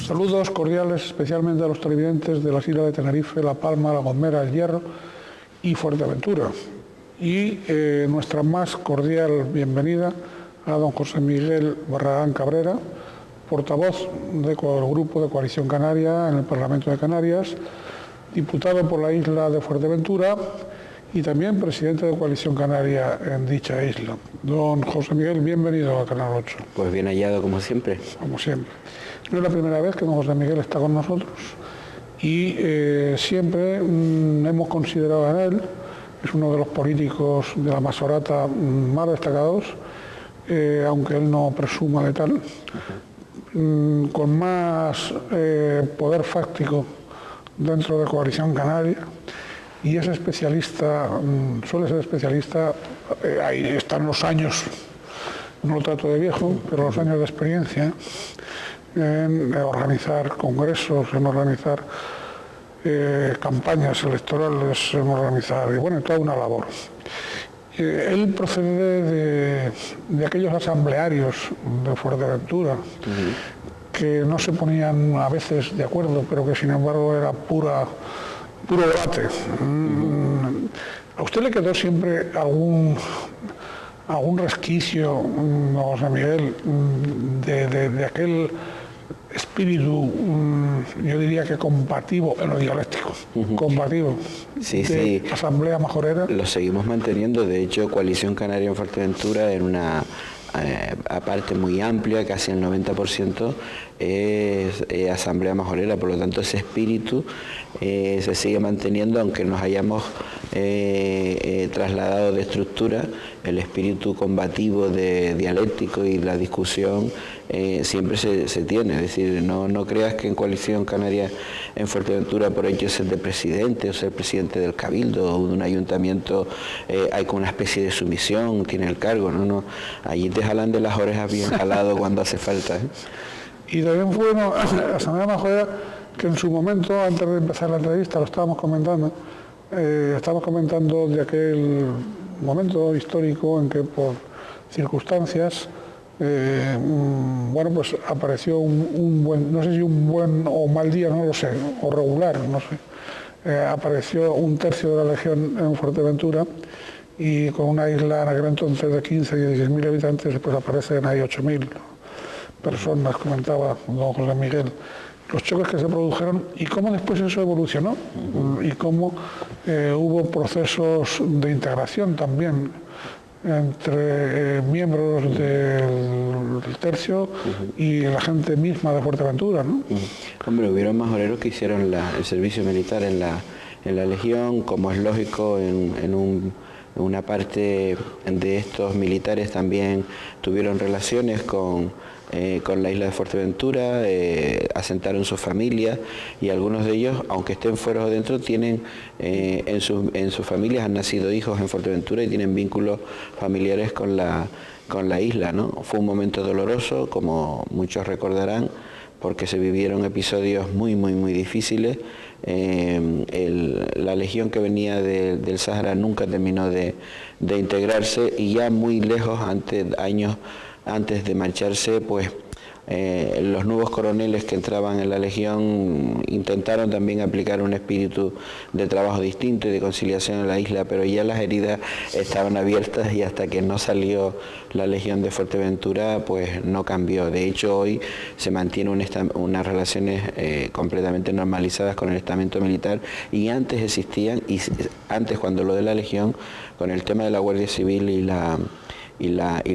Saludos cordiales especialmente a los televidentes de las islas de Tenerife, La Palma, La Gomera, El Hierro y Fuerteventura. Y nuestra más cordial bienvenida a don José Miguel Barragán Cabrera, portavoz del Grupo de Coalición Canaria en el Parlamento de Canarias, diputado por la isla de Fuerteventura y también presidente de Coalición Canaria en dicha isla. Don José Miguel, bienvenido a Canal 8. Pues bien hallado, como siempre. Como siempre. No es la primera vez que don José Miguel está con nosotros y siempre hemos considerado a él, es uno de los políticos de la Masorata más destacados, aunque él no presuma de tal, con más poder fáctico dentro de Coalición Canaria, y es especialista, suele ser especialista, ahí están los años, no lo trato de viejo, pero los años de experiencia en organizar congresos, en organizar campañas electorales, en organizar, y bueno, toda una labor. Él procede de aquellos asamblearios de Fuerteventura, que no se ponían a veces de acuerdo, pero que sin embargo era puro debate. ¿A usted le quedó siempre algún resquicio, José Miguel, de aquel espíritu, yo diría que combativo, en lo dialéctico, combativo, sí, de sí. Asamblea Majorera? Lo seguimos manteniendo. De hecho, Coalición Canaria en Fuerteventura, en una aparte muy amplia, casi el 90%, es Asamblea Majorera. Por lo tanto, ese espíritu se sigue manteniendo, aunque nos hayamos trasladado de estructura. El espíritu combativo, dialéctico y la discusión siempre se tiene. Es decir, no creas que en Coalición Canaria en Fuerteventura, por ello ser de presidente o ser presidente del Cabildo o de un ayuntamiento, hay como una especie de sumisión, tiene el cargo. No. Allí te jalan de las orejas bien jalado cuando hace falta. Y también fue la Asamblea Majorera, que en su momento, antes de empezar la entrevista, lo estábamos comentando de aquel momento histórico en que por circunstancias, pues apareció un buen, no sé si un buen o mal día, no lo sé, o regular, no sé, apareció un tercio de la Legión en Fuerteventura, y con una isla en aquel entonces de 15 y 16.000 habitantes, pues aparecen ahí 8.000 personas, comentaba don José Miguel, los choques que se produjeron y cómo después eso evolucionó, y cómo hubo procesos de integración también entre miembros del tercio y la gente misma de Fuerteventura, ¿no? Hombre, hubieron majoreros que hicieron el servicio militar en la Legión, como es lógico, en una parte de estos militares también tuvieron relaciones con la isla de Fuerteventura, asentaron sus familias, y algunos de ellos, aunque estén fuera o dentro, tienen en sus familias han nacido hijos en Fuerteventura y tienen vínculos familiares con la isla, ¿no? Fue un momento doloroso, como muchos recordarán, porque se vivieron episodios muy, muy, muy difíciles. La legión que venía del Sáhara nunca terminó de integrarse, y ya muy lejos, años antes de marcharse, pues los nuevos coroneles que entraban en la Legión intentaron también aplicar un espíritu de trabajo distinto y de conciliación en la isla, pero ya las heridas estaban abiertas, y hasta que no salió la Legión de Fuerteventura, pues no cambió. De hecho, hoy se mantiene unas relaciones completamente normalizadas con el estamento militar, y antes existían, y antes, cuando lo de la Legión, con el tema de la Guardia Civil y la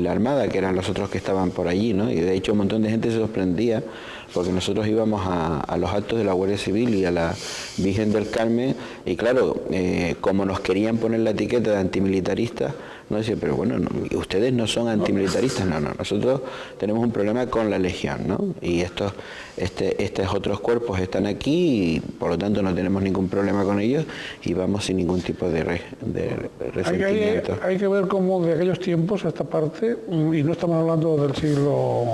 Armada, que eran los otros que estaban por allí, ¿no? Y de hecho un montón de gente se sorprendía, porque nosotros íbamos a los actos de la Guardia Civil y a la Virgen del Carmen, y claro, como nos querían poner la etiqueta de antimilitaristas, no decía, pero bueno, ustedes no son antimilitaristas, no, nosotros tenemos un problema con la Legión, ¿no? Y estos otros cuerpos están aquí, y por lo tanto no tenemos ningún problema con ellos, y vamos sin ningún tipo de resentimiento. Hay que ver cómo de aquellos tiempos, esta parte, y no estamos hablando del siglo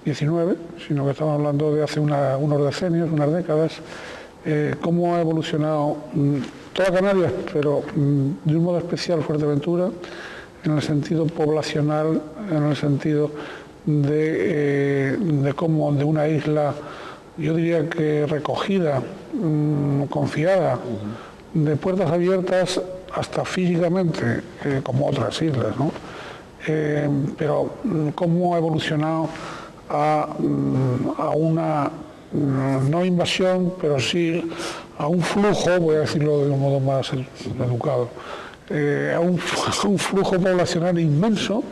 XIX, sino que estamos hablando de hace unos decenios, unas décadas, cómo ha evolucionado toda Canarias, pero de un modo especial Fuerteventura, en el sentido poblacional, en el sentido de cómo de una isla yo diría que recogida, confiada, de puertas abiertas hasta físicamente, como otras islas, ¿no? Pero cómo ha evolucionado a una no invasión, pero sí a un flujo, voy a decirlo de un modo más educado, a un flujo poblacional inmenso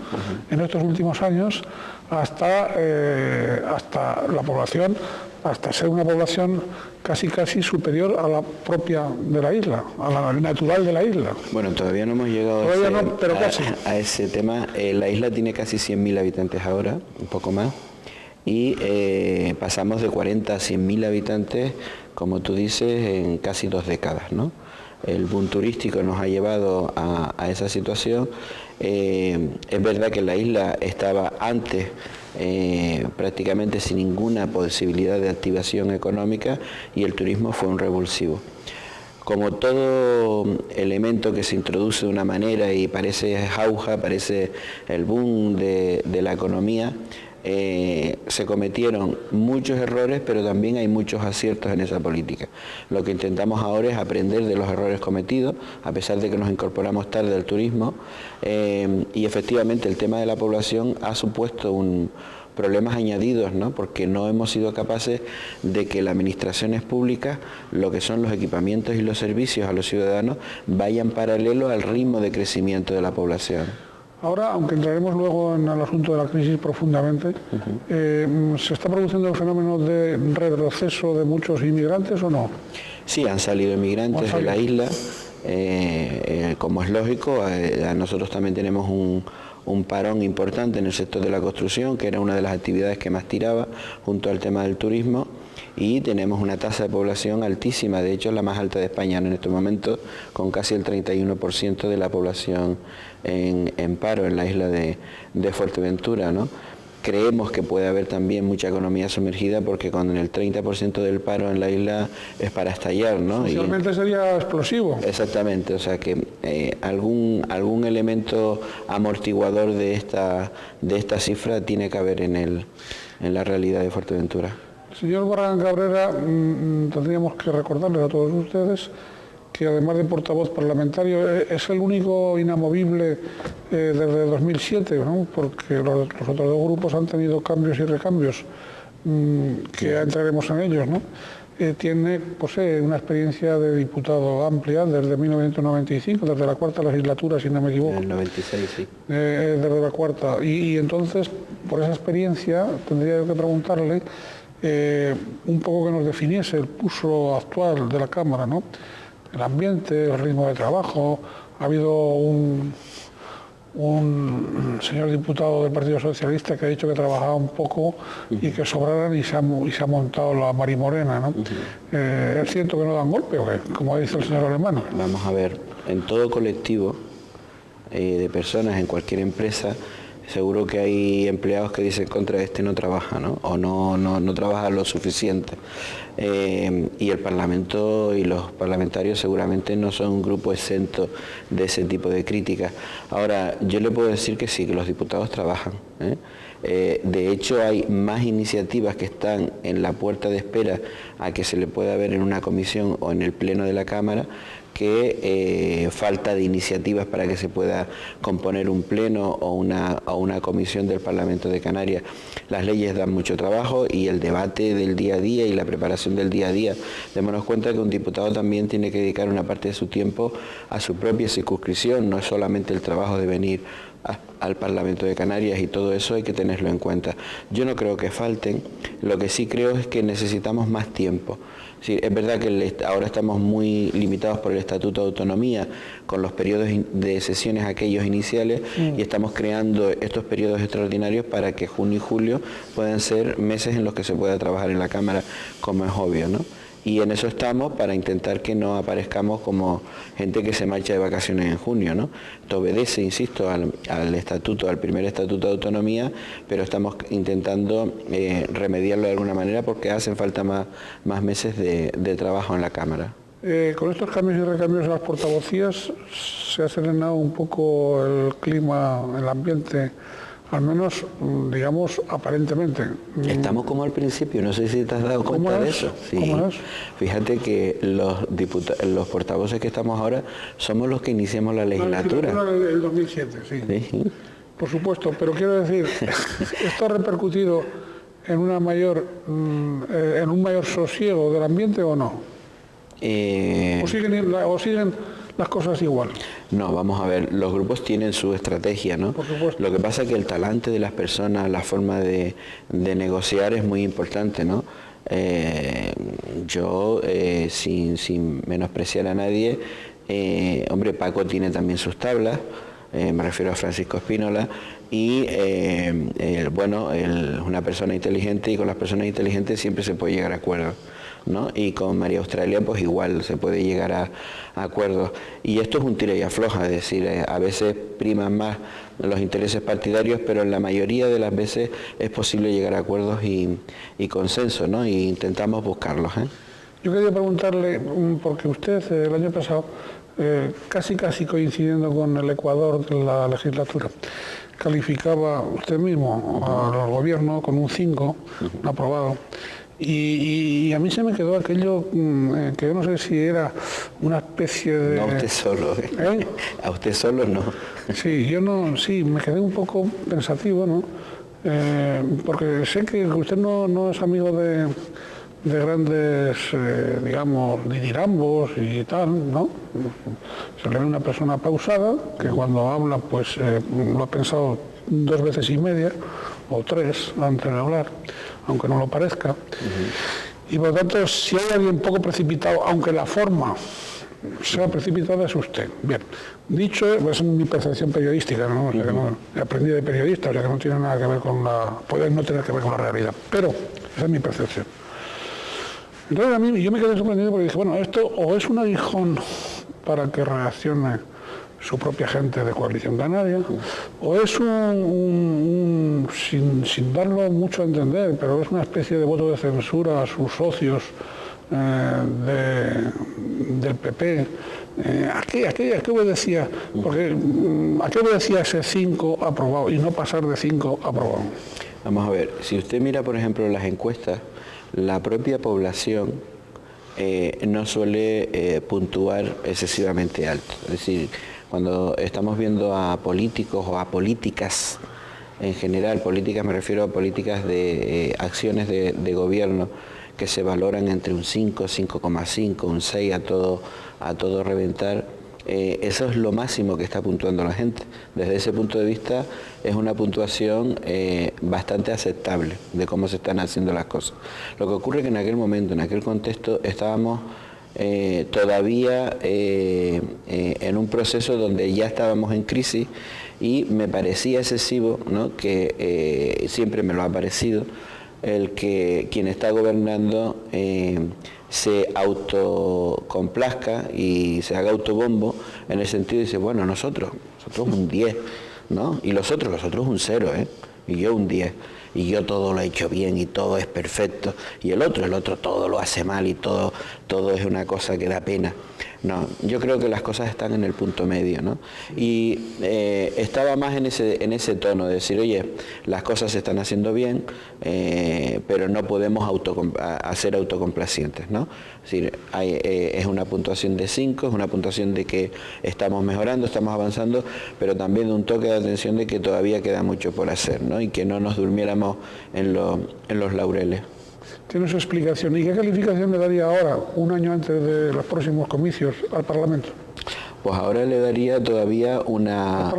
en estos últimos años hasta la población, hasta ser una población casi superior a la propia de la isla, a la natural de la isla. Bueno, todavía no hemos llegado a ese tema. La isla tiene casi 100.000 habitantes ahora, un poco más, y pasamos de 40 a 100.000 habitantes, como tú dices, en casi 2 décadas, ¿no? El boom turístico nos ha llevado a esa situación. Es verdad que la isla estaba antes prácticamente sin ninguna posibilidad de activación económica y el turismo fue un revulsivo. Como todo elemento que se introduce de una manera y parece jauja, parece el boom de la economía, se cometieron muchos errores, pero también hay muchos aciertos en esa política. Lo que intentamos ahora es aprender de los errores cometidos, a pesar de que nos incorporamos tarde al turismo, y efectivamente el tema de la población ha supuesto problemas añadidos, ¿no? Porque no hemos sido capaces de que las administraciones públicas, lo que son los equipamientos y los servicios a los ciudadanos, vayan paralelo al ritmo de crecimiento de la población. Ahora, aunque entraremos luego en el asunto de la crisis profundamente, ¿se está produciendo el fenómeno de retroceso de muchos inmigrantes o no? Sí, han salido inmigrantes de la isla, como es lógico. Nosotros también tenemos un parón importante en el sector de la construcción, que era una de las actividades que más tiraba, junto al tema del turismo, y tenemos una tasa de población altísima, de hecho la más alta de España en estos momentos, con casi el 31% de la población en paro en la isla de Fuerteventura, ¿no? Creemos que puede haber también mucha economía sumergida porque con el 30% del paro en la isla es para estallar, ¿no? Socialmente sería explosivo. Exactamente, o sea que algún elemento amortiguador de esta cifra tiene que haber en la realidad de Fuerteventura. Señor Barragán Cabrera, tendríamos que recordarles a todos ustedes que además de portavoz parlamentario es el único inamovible desde 2007, ¿no? Porque los otros dos grupos han tenido cambios y recambios, que ya entraremos en ellos, ¿no? Posee una experiencia de diputado amplia desde 1995, desde la cuarta legislatura, si no me equivoco. En el 96, sí. Desde la cuarta. Y entonces, por esa experiencia, tendría yo que preguntarle un poco que nos definiese el pulso actual de la Cámara, ¿no? El ambiente, el ritmo de trabajo. Ha habido un señor diputado del Partido Socialista que ha dicho que trabajaba un poco y que sobraran y se ha montado la marimorena, ¿no? ¿Es cierto que no dan golpe o qué? Como dice el señor Alemán. Vamos a ver, en todo colectivo de personas, en cualquier empresa, seguro que hay empleados que dicen contra este no trabaja, ¿no? O no trabaja lo suficiente. Y el Parlamento y los parlamentarios seguramente no son un grupo exento de ese tipo de críticas. Ahora, yo le puedo decir que sí, que los diputados trabajan, de hecho, hay más iniciativas que están en la puerta de espera a que se le pueda ver en una comisión o en el pleno de la Cámara, que falta de iniciativas para que se pueda componer un pleno o una comisión del Parlamento de Canarias. Las leyes dan mucho trabajo y el debate del día a día y la preparación del día a día. Démonos cuenta que un diputado también tiene que dedicar una parte de su tiempo a su propia circunscripción, no es solamente el trabajo de venir al Parlamento de Canarias, y todo eso hay que tenerlo en cuenta. Yo no creo que falten, lo que sí creo es que necesitamos más tiempo. Sí, es verdad que ahora estamos muy limitados por el Estatuto de Autonomía con los periodos de sesiones aquellos iniciales y estamos creando estos periodos extraordinarios para que junio y julio puedan ser meses en los que se pueda trabajar en la Cámara, como es obvio, ¿no? Y en eso estamos para intentar que no aparezcamos como gente que se marcha de vacaciones en junio, ¿no? Esto obedece, insisto, al estatuto, al primer Estatuto de Autonomía, pero estamos intentando remediarlo de alguna manera porque hacen falta más meses de trabajo en la Cámara. Con estos cambios y recambios en las portavocías se ha serenado un poco el clima, el ambiente al menos, digamos, aparentemente. Estamos como al principio, no sé si te has dado cuenta de eso. Sí. ¿Cómo es? Fíjate que los portavoces que estamos ahora somos los que iniciamos la legislatura. La legislatura del 2007, sí. Sí. Por supuesto, pero quiero decir, ¿esto ha repercutido en un mayor sosiego del ambiente o no? ¿O siguen las cosas igual? No, vamos a ver, los grupos tienen su estrategia, ¿no? Por supuesto. Lo que pasa es que el talante de las personas, la forma de negociar es muy importante, ¿no? Yo, sin menospreciar a nadie, hombre, Paco tiene también sus tablas, me refiero a Francisco Espínola, y bueno, él es una persona inteligente y con las personas inteligentes siempre se puede llegar a acuerdos, ¿no? Y con María Australia pues igual se puede llegar a acuerdos. Y esto es un tira y afloja, es decir, a veces priman más los intereses partidarios, pero en la mayoría de las veces es posible llegar a acuerdos y consenso, ¿no? Y intentamos buscarlos, ¿eh? Yo quería preguntarle, porque usted el año pasado, casi coincidiendo con el Ecuador de la legislatura, calificaba usted mismo al gobierno con un 5, un aprobado, y a mí se me quedó aquello que yo no sé si era una especie de... No a usted solo, ¿eh? ¿Eh? A usted solo no. Sí, me quedé un poco pensativo, ¿no? Porque sé que usted no es amigo de grandes, digamos, ditirambos y tal, ¿no? Se le ve una persona pausada, que cuando habla, pues lo ha pensado 2 veces y media, o 3, antes de hablar, aunque no lo parezca. Y por lo tanto, si hay alguien poco precipitado, aunque la forma sea precipitada, es usted. Bien, dicho, es mi percepción periodística, ¿no? O sea, que no aprendí de periodista, o sea que no tiene nada que ver con puede no tener que ver con la realidad, pero esa es mi percepción. Entonces yo me quedé sorprendido porque dije, bueno, esto o es un aguijón para que reaccione su propia gente de Coalición Canaria, o es sin darlo mucho a entender, pero es una especie de voto de censura a sus socios del PP. ¿A qué obedecía? Porque, ¿a qué obedecía ese 5 aprobado y no pasar de 5 aprobado? Vamos a ver, si usted mira, por ejemplo, las encuestas, la propia población no suele puntuar excesivamente alto. Es decir, cuando estamos viendo a políticos o a políticas en general, políticas me refiero a políticas de acciones de gobierno que se valoran entre un 5, 5,5, un 6 a todo reventar, eso es lo máximo que está puntuando la gente. Desde ese punto de vista es una puntuación bastante aceptable de cómo se están haciendo las cosas. Lo que ocurre es que en aquel momento, en aquel contexto, estábamos todavía en un proceso donde ya estábamos en crisis y me parecía excesivo, ¿no? Que siempre me lo ha parecido, el que quien está gobernando se autocomplazca y se haga autobombo en el sentido de decir, bueno, nosotros un 10, ¿no? Y los otros un 0, ¿eh? Y yo un 10. Y yo todo lo he hecho bien y todo es perfecto. Y el otro todo lo hace mal y todo es una cosa que da pena. No, yo creo que las cosas están en el punto medio, ¿no? Y estaba más en ese tono de decir, oye, las cosas se están haciendo bien, pero no podemos hacer autocomplacientes, ¿no? Es decir, es una puntuación de 5, es una puntuación de que estamos mejorando, estamos avanzando, pero también un toque de atención de que todavía queda mucho por hacer, ¿no? Y que no nos durmiéramos en los laureles. Tiene su explicación. ¿Y qué calificación le daría ahora, un año antes de los próximos comicios, al Parlamento? Pues ahora le daría todavía una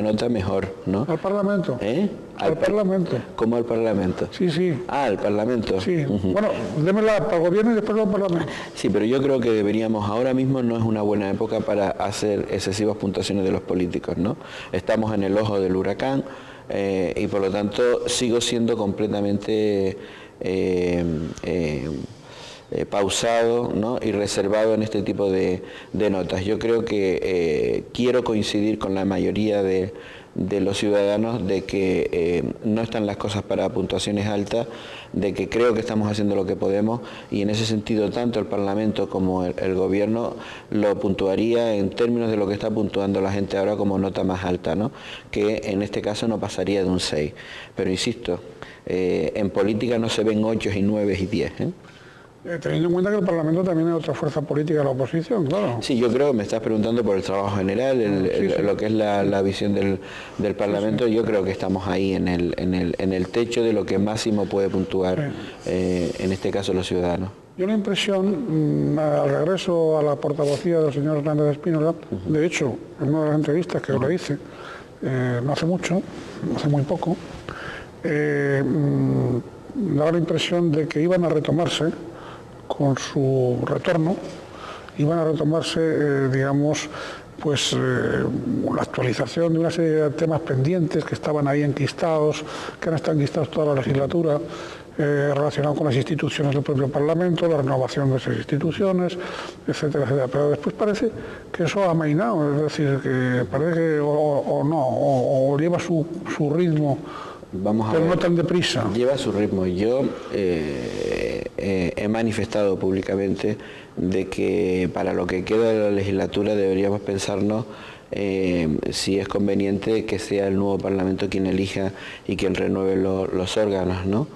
nota mejor, ¿no? ¿Al Parlamento? ¿Eh? Al Parlamento. ¿Cómo al Parlamento? Sí. Ah, al Parlamento. Sí. Bueno, démela para el gobierno y después al Parlamento. Sí, pero yo creo que deberíamos, ahora mismo no es una buena época para hacer excesivas puntuaciones de los políticos, ¿no? Estamos en el ojo del huracán y por lo tanto sigo siendo completamente pausado, ¿no? Y reservado en este tipo de notas. Yo creo que quiero coincidir con la mayoría de de los ciudadanos de que no están las cosas para puntuaciones altas, de que creo que estamos haciendo lo que podemos, y en ese sentido tanto el Parlamento como el Gobierno lo puntuaría en términos de lo que está puntuando la gente ahora como nota más alta, ¿no? Que en este caso no pasaría de un 6. Pero insisto, en política no se ven 8 y 9 y 10. Teniendo en cuenta que el Parlamento también es otra fuerza política de la oposición, claro. Sí, yo creo que me estás preguntando por el trabajo general, lo que es la visión del Parlamento. Yo creo que estamos ahí en el techo de lo que máximo puede puntuar, en este caso, los ciudadanos. Yo la impresión, al regreso a la portavocía del señor Hernández Espínola, de hecho, en una de las entrevistas que yo le hice, no hace mucho, hace muy poco, daba la impresión de que iban a retomarse, con su retorno, iban a retomarse, digamos, pues la actualización de una serie de temas pendientes que estaban ahí enquistados, que han estado enquistados toda la legislatura, relacionados con las instituciones del propio Parlamento, la renovación de esas instituciones, etcétera, etcétera. Pero después parece que eso ha amainado, es decir, que parece que o lleva su ritmo, pero no tan deprisa. Lleva su ritmo. Yo he manifestado públicamente de que para lo que queda de la legislatura deberíamos pensarnos si es conveniente que sea el nuevo Parlamento quien elija y quien renueve los órganos, ¿no?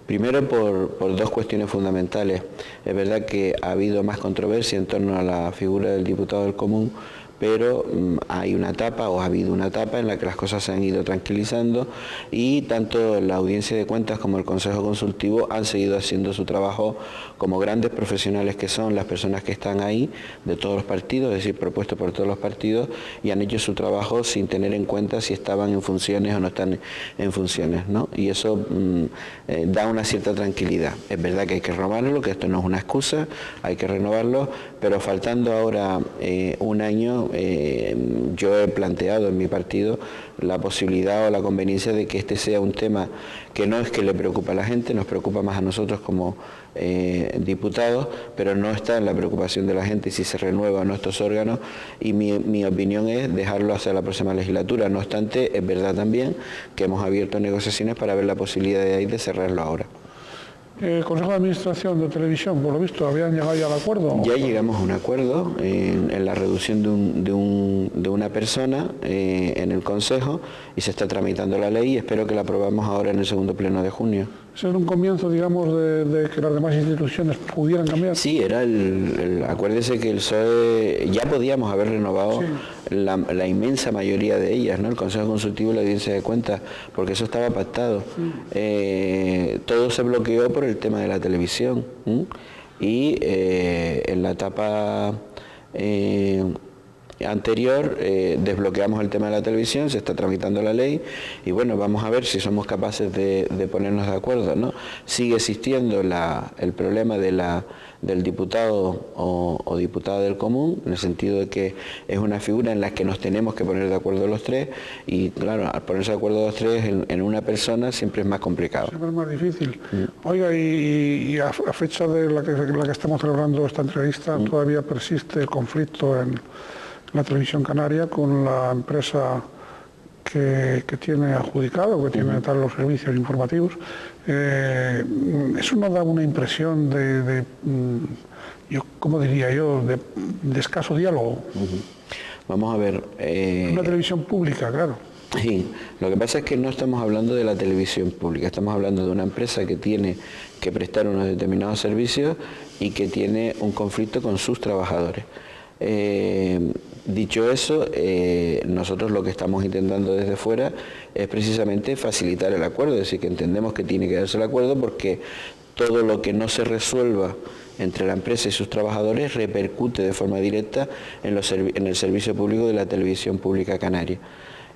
Primero por dos cuestiones fundamentales. Es verdad que ha habido más controversia en torno a la figura del diputado del Común, pero hay una etapa, o ha habido una etapa en la que las cosas se han ido tranquilizando, y tanto la Audiencia de Cuentas como el Consejo Consultivo han seguido haciendo su trabajo como grandes profesionales que son las personas que están ahí, de todos los partidos, es decir, propuestos por todos los partidos, y han hecho su trabajo sin tener en cuenta si estaban en funciones o no están en funciones, ¿no? Y eso da una cierta tranquilidad. Es verdad que hay que renovarlo, que esto no es una excusa, hay que renovarlo, pero faltando ahora un año, yo he planteado en mi partido la posibilidad o la conveniencia de que este sea un tema que no es que le preocupa a la gente, nos preocupa más a nosotros como diputados, pero no está en la preocupación de la gente si se renuevan nuestros órganos, y mi opinión es dejarlo hacia la próxima legislatura. No obstante, es verdad también que hemos abierto negociaciones para ver la posibilidad de cerrarlo ahora. El Consejo de Administración de Televisión, por lo visto, ¿habían llegado ya al acuerdo? Ya llegamos a un acuerdo en la reducción de una persona en el Consejo, y se está tramitando la ley, y espero que la aprobemos ahora en el segundo pleno de junio. ¿Ese era un comienzo, digamos, de que las demás instituciones pudieran cambiar? Sí, era acuérdese que el PSOE ya podíamos haber renovado, sí, la inmensa mayoría de ellas, ¿no? El Consejo Consultivo y la Audiencia de Cuentas, porque eso estaba pactado. Sí. Todo se bloqueó por el tema de la televisión, y en la etapa anterior desbloqueamos el tema de la televisión, se está tramitando la ley, y bueno, vamos a ver si somos capaces de ponernos de acuerdo, ¿no? Sigue existiendo el problema del diputado o diputada del Común, en el sentido de que es una figura en la que nos tenemos que poner de acuerdo los tres, y claro, al ponerse de acuerdo los tres en una persona siempre es más complicado. Siempre es más difícil. Oiga, y a fecha de la que estamos celebrando esta entrevista, todavía persiste el conflicto en la televisión canaria con la empresa que tiene adjudicado, que tiene tal los servicios informativos. Eso nos da una impresión ¿cómo diría yo?, de escaso diálogo. Vamos a ver. Una televisión pública, claro. Sí, lo que pasa es que no estamos hablando de la televisión pública, estamos hablando de una empresa que tiene que prestar unos determinados servicios y que tiene un conflicto con sus trabajadores. Dicho eso, nosotros lo que estamos intentando desde fuera es precisamente facilitar el acuerdo, es decir, que entendemos que tiene que darse el acuerdo porque todo lo que no se resuelva entre la empresa y sus trabajadores repercute de forma directa en el servicio público de la televisión pública canaria.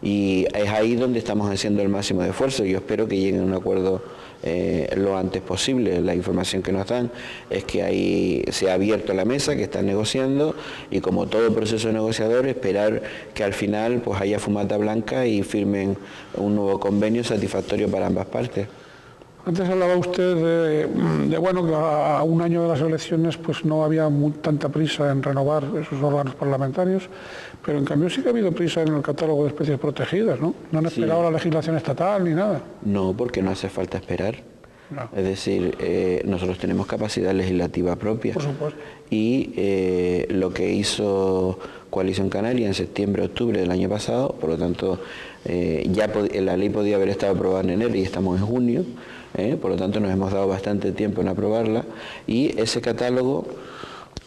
Y es ahí donde estamos haciendo el máximo de esfuerzo. Yo espero que lleguen a un acuerdo lo antes posible. La información que nos dan es que ahí se ha abierto la mesa, que están negociando, y como todo proceso negociador, esperar que al final pues haya fumata blanca y firmen un nuevo convenio satisfactorio para ambas partes. Antes hablaba usted de bueno, que a un año de las elecciones pues no había tanta prisa en renovar esos órganos parlamentarios, pero en cambio sí que ha habido prisa en el catálogo de especies protegidas, ¿no? No han esperado la legislación estatal ni nada. No, porque no hace falta esperar. No. Es decir, nosotros tenemos capacidad legislativa propia. Por supuesto. Y lo que hizo Coalición Canaria en septiembre-octubre del año pasado, por lo tanto, la ley podía haber estado aprobada en enero y estamos en junio, por lo tanto nos hemos dado bastante tiempo en aprobarla, y ese catálogo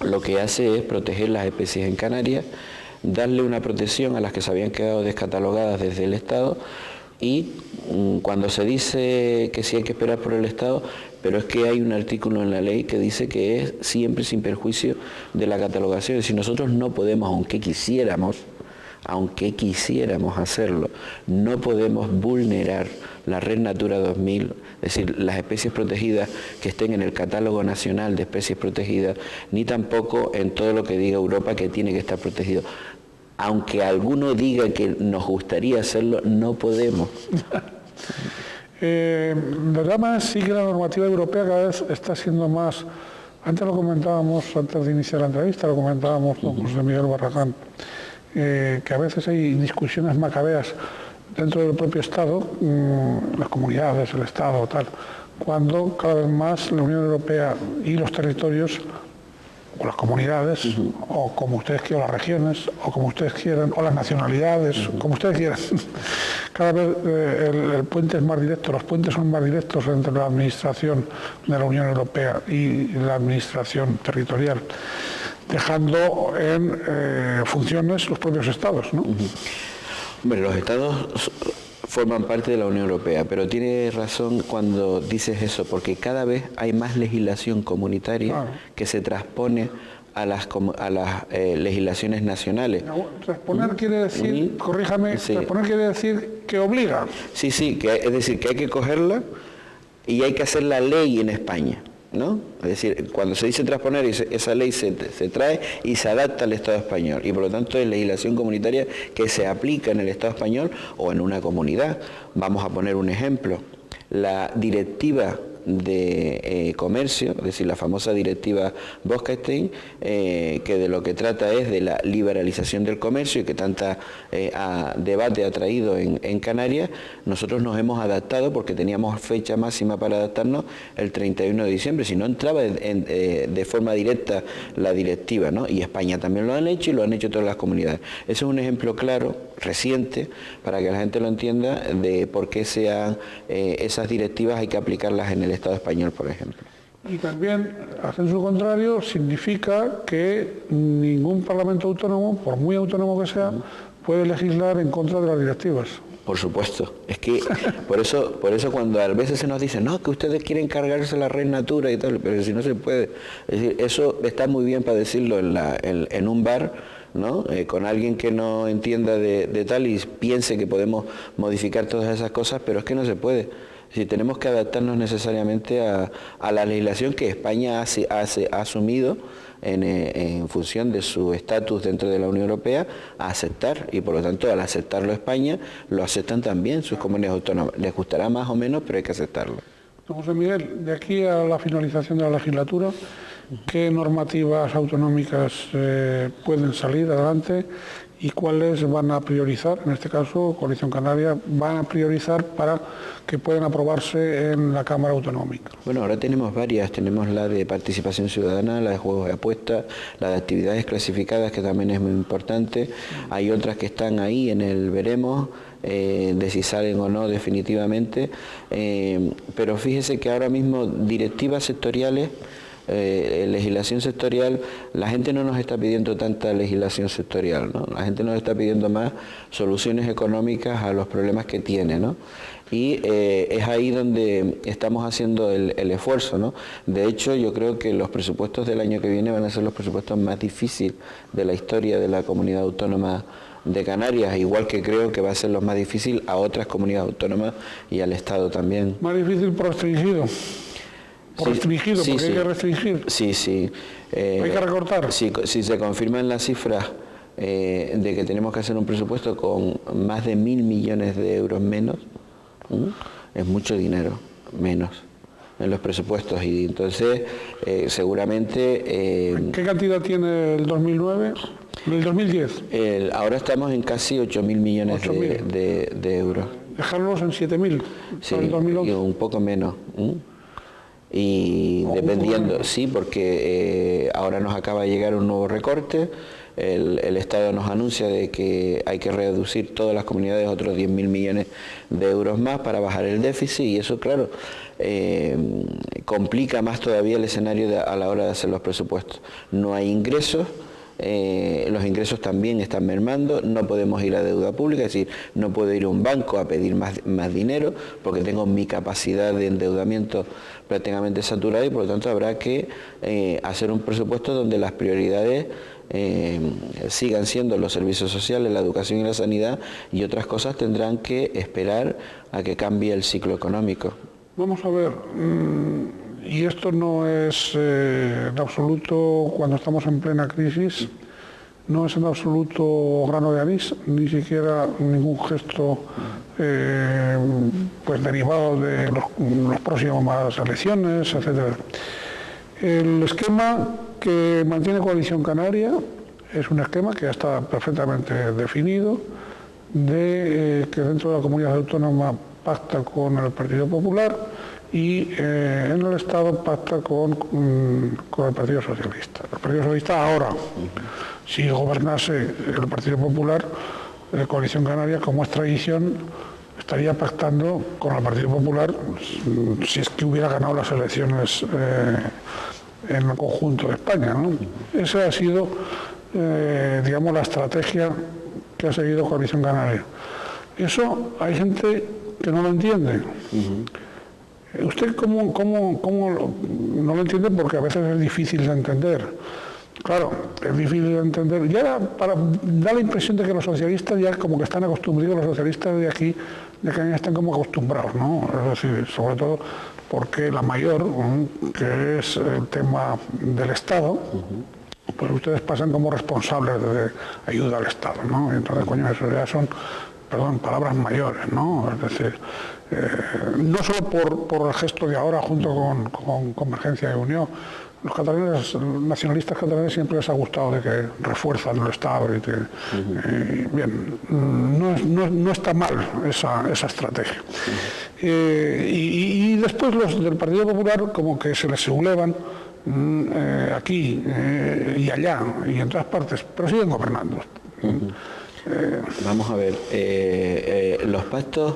lo que hace es proteger las especies en Canarias, darle una protección a las que se habían quedado descatalogadas desde el Estado, y cuando se dice que sí hay que esperar por el Estado, pero es que hay un artículo en la ley que dice que es siempre sin perjuicio de la catalogación. Es decir, nosotros no podemos, aunque quisiéramos hacerlo, no podemos vulnerar la Red Natura 2000, es decir, las especies protegidas que estén en el catálogo nacional de especies protegidas, ni tampoco en todo lo que diga Europa que tiene que estar protegido. Aunque alguno diga que nos gustaría hacerlo, no podemos. De todas maneras, sí que la normativa europea cada vez está siendo más... Antes lo comentábamos, antes de iniciar la entrevista, lo comentábamos con José Miguel Barragán, que a veces hay discusiones macabeas dentro del propio Estado, las comunidades, el Estado, tal, cuando cada vez más la Unión Europea y los territorios, o las comunidades, o como ustedes quieran, las regiones, o como ustedes quieran, o las nacionalidades, como ustedes quieran. Cada vez el puente es más directo, los puentes son más directos entre la administración de la Unión Europea y la administración territorial, dejando en funciones los propios estados, ¿no? Hombre, los estados forman parte de la Unión Europea, pero tiene razón cuando dices eso, porque cada vez hay más legislación comunitaria que se transpone a las legislaciones nacionales. Transponer quiere decir, corríjame, transponer quiere decir que obliga. Sí, es decir, que hay que cogerla y hay que hacer la ley en España, ¿no? Es decir, cuando se dice transponer, esa ley se trae y se adapta al Estado español, y por lo tanto es legislación comunitaria que se aplica en el Estado español o en una comunidad. Vamos a poner un ejemplo. La directiva de comercio, es decir, la famosa directiva Bolkestein, que de lo que trata es de la liberalización del comercio y que tanta debate ha traído en Canarias. Nosotros nos hemos adaptado porque teníamos fecha máxima para adaptarnos el 31 de diciembre, si no entraba de forma directa la directiva, ¿no? Y España también lo han hecho y lo han hecho todas las comunidades. Ese es un ejemplo claro, reciente, para que la gente lo entienda, de por qué esas directivas hay que aplicarlas en el Estado español, por ejemplo. Y también, hacer su contrario, significa que ningún parlamento autónomo, por muy autónomo que sea, puede legislar en contra de las directivas. Por supuesto, es que por eso cuando a veces se nos dice, no, que ustedes quieren cargarse la Red Natura y tal, pero si no se puede. Es decir, eso está muy bien para decirlo en un bar, ¿no? Con alguien que no entienda de tal y piense que podemos modificar todas esas cosas, pero es que no se puede. Si tenemos que adaptarnos necesariamente a la legislación que España ha asumido en función de su estatus dentro de la Unión Europea, a aceptar, y por lo tanto al aceptarlo España, lo aceptan también sus comunidades autónomas. Les gustará más o menos, pero hay que aceptarlo. José Miguel, de aquí a la finalización de la legislatura, ¿qué normativas autonómicas pueden salir adelante y cuáles van a priorizar? En este caso, Coalición Canaria van a priorizar para que puedan aprobarse en la Cámara Autonómica. Bueno, ahora tenemos varias. Tenemos la de participación ciudadana, la de juegos de apuestas, la de actividades clasificadas, que también es muy importante. Hay otras que están ahí en el veremos, de si salen o no definitivamente. Pero fíjese que ahora mismo directivas sectoriales, legislación sectorial, la gente no nos está pidiendo tanta legislación sectorial, ¿no? La gente nos está pidiendo más soluciones económicas a los problemas que tiene, ¿no? Y es ahí donde estamos haciendo el esfuerzo, ¿no? De hecho, yo creo que los presupuestos del año que viene van a ser los presupuestos más difíciles de la historia de la comunidad autónoma de Canarias, igual que creo que va a ser lo más difícil a otras comunidades autónomas y al Estado también. Más difícil por restringido. Restringido, porque hay que restringir. Sí. Hay que recortar. Si se confirman las cifras de que tenemos que hacer un presupuesto con más de 1.000 millones de euros menos, es mucho dinero, menos. en los presupuestos, y entonces seguramente... ¿Qué cantidad tiene el 2009? ¿El 2010? Ahora estamos en casi 8.000 millones de euros. Dejarlos en 7.000 sí, para el 2011. Y un poco menos. Y dependiendo, sí, porque ahora nos acaba de llegar un nuevo recorte. El Estado nos anuncia de que hay que reducir todas las comunidades otros 10.000 millones de euros más para bajar el déficit, y eso, claro, complica más todavía el escenario a la hora de hacer los presupuestos. No hay ingresos. Los ingresos también están mermando, no podemos ir a deuda pública, es decir, no puedo ir a un banco a pedir más dinero porque tengo mi capacidad de endeudamiento prácticamente saturada, y por lo tanto habrá que hacer un presupuesto donde las prioridades sigan siendo los servicios sociales, la educación y la sanidad, y otras cosas tendrán que esperar a que cambie el ciclo económico. Vamos a ver, y esto no es en absoluto, cuando estamos en plena crisis, no es en absoluto grano de anís, ni siquiera ningún gesto pues derivado de los próximas elecciones, etcétera. El esquema que mantiene Coalición Canaria es un esquema que ya está perfectamente definido, de que dentro de la comunidad autónoma pacta con el Partido Popular y en el Estado pacta con el Partido Socialista. El Partido Socialista ahora, si gobernase el Partido Popular, Coalición Canaria, como es tradición, estaría pactando con el Partido Popular si es que hubiera ganado las elecciones en el conjunto de España, ¿no? Esa ha sido, digamos, la estrategia que ha seguido Coalición Canaria. Eso hay gente que no lo entiende. ¿Usted cómo no lo entiende? Porque a veces es difícil de entender. Claro, es difícil de entender. Ya da la impresión de que los socialistas ya como que están acostumbrados, los socialistas de aquí, de Canarias, están como acostumbrados, ¿no? Es decir, sobre todo porque la mayor, que es el tema del Estado, pues ustedes pasan como responsables de ayuda al Estado, ¿no? Entonces, coño, eso ya son, perdón, palabras mayores, ¿no? Es decir, no solo por el gesto de ahora junto con Convergencia y Unión. Los catalanes, los nacionalistas catalanes, siempre les ha gustado de que refuerzan el Estado y que, bien, no está mal esa estrategia. Y después los del Partido Popular como que se les sublevan aquí y allá y en todas partes, pero siguen gobernando. Vamos a ver, los pactos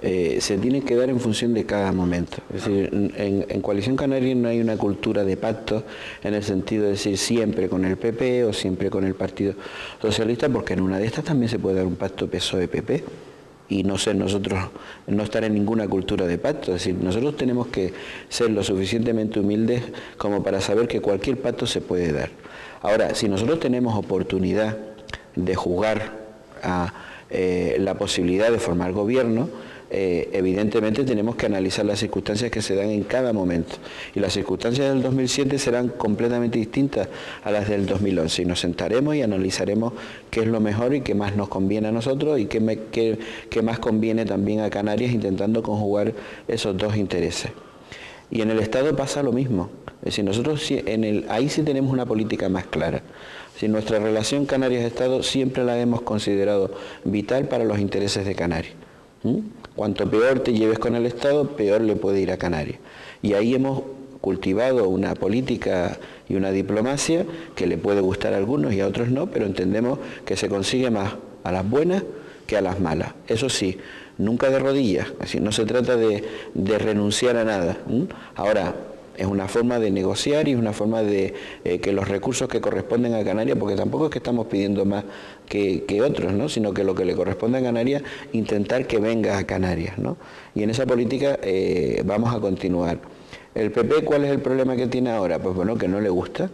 se tienen que dar en función de cada momento. Es decir, en Coalición Canaria no hay una cultura de pactos en el sentido de decir siempre con el PP o siempre con el Partido Socialista, porque en una de estas también se puede dar un pacto PSOE-PP y no ser nosotros, no estar en ninguna cultura de pacto. Es decir, nosotros tenemos que ser lo suficientemente humildes como para saber que cualquier pacto se puede dar. Ahora, si nosotros tenemos oportunidad de jugar a la posibilidad de formar gobierno, evidentemente tenemos que analizar las circunstancias que se dan en cada momento, y las circunstancias del 2007 serán completamente distintas a las del 2011, y nos sentaremos y analizaremos qué es lo mejor y qué más nos conviene a nosotros y qué más conviene también a Canarias, intentando conjugar esos dos intereses. Y en el Estado pasa lo mismo. Es decir, nosotros ahí sí tenemos una política más clara. Si nuestra relación Canarias-Estado siempre la hemos considerado vital para los intereses de Canarias. Cuanto peor te lleves con el Estado, peor le puede ir a Canarias. Y ahí hemos cultivado una política y una diplomacia que le puede gustar a algunos y a otros no, pero entendemos que se consigue más a las buenas que a las malas. Eso sí, nunca de rodillas, es decir, no se trata de renunciar a nada. Ahora, es una forma de negociar y es una forma de que los recursos que corresponden a Canarias, porque tampoco es que estamos pidiendo más que otros, ¿no? Sino que lo que le corresponde a Canarias, intentar que venga a Canarias, ¿no? Y en esa política vamos a continuar. ¿El PP cuál es el problema que tiene ahora? Pues bueno, que no le gusta.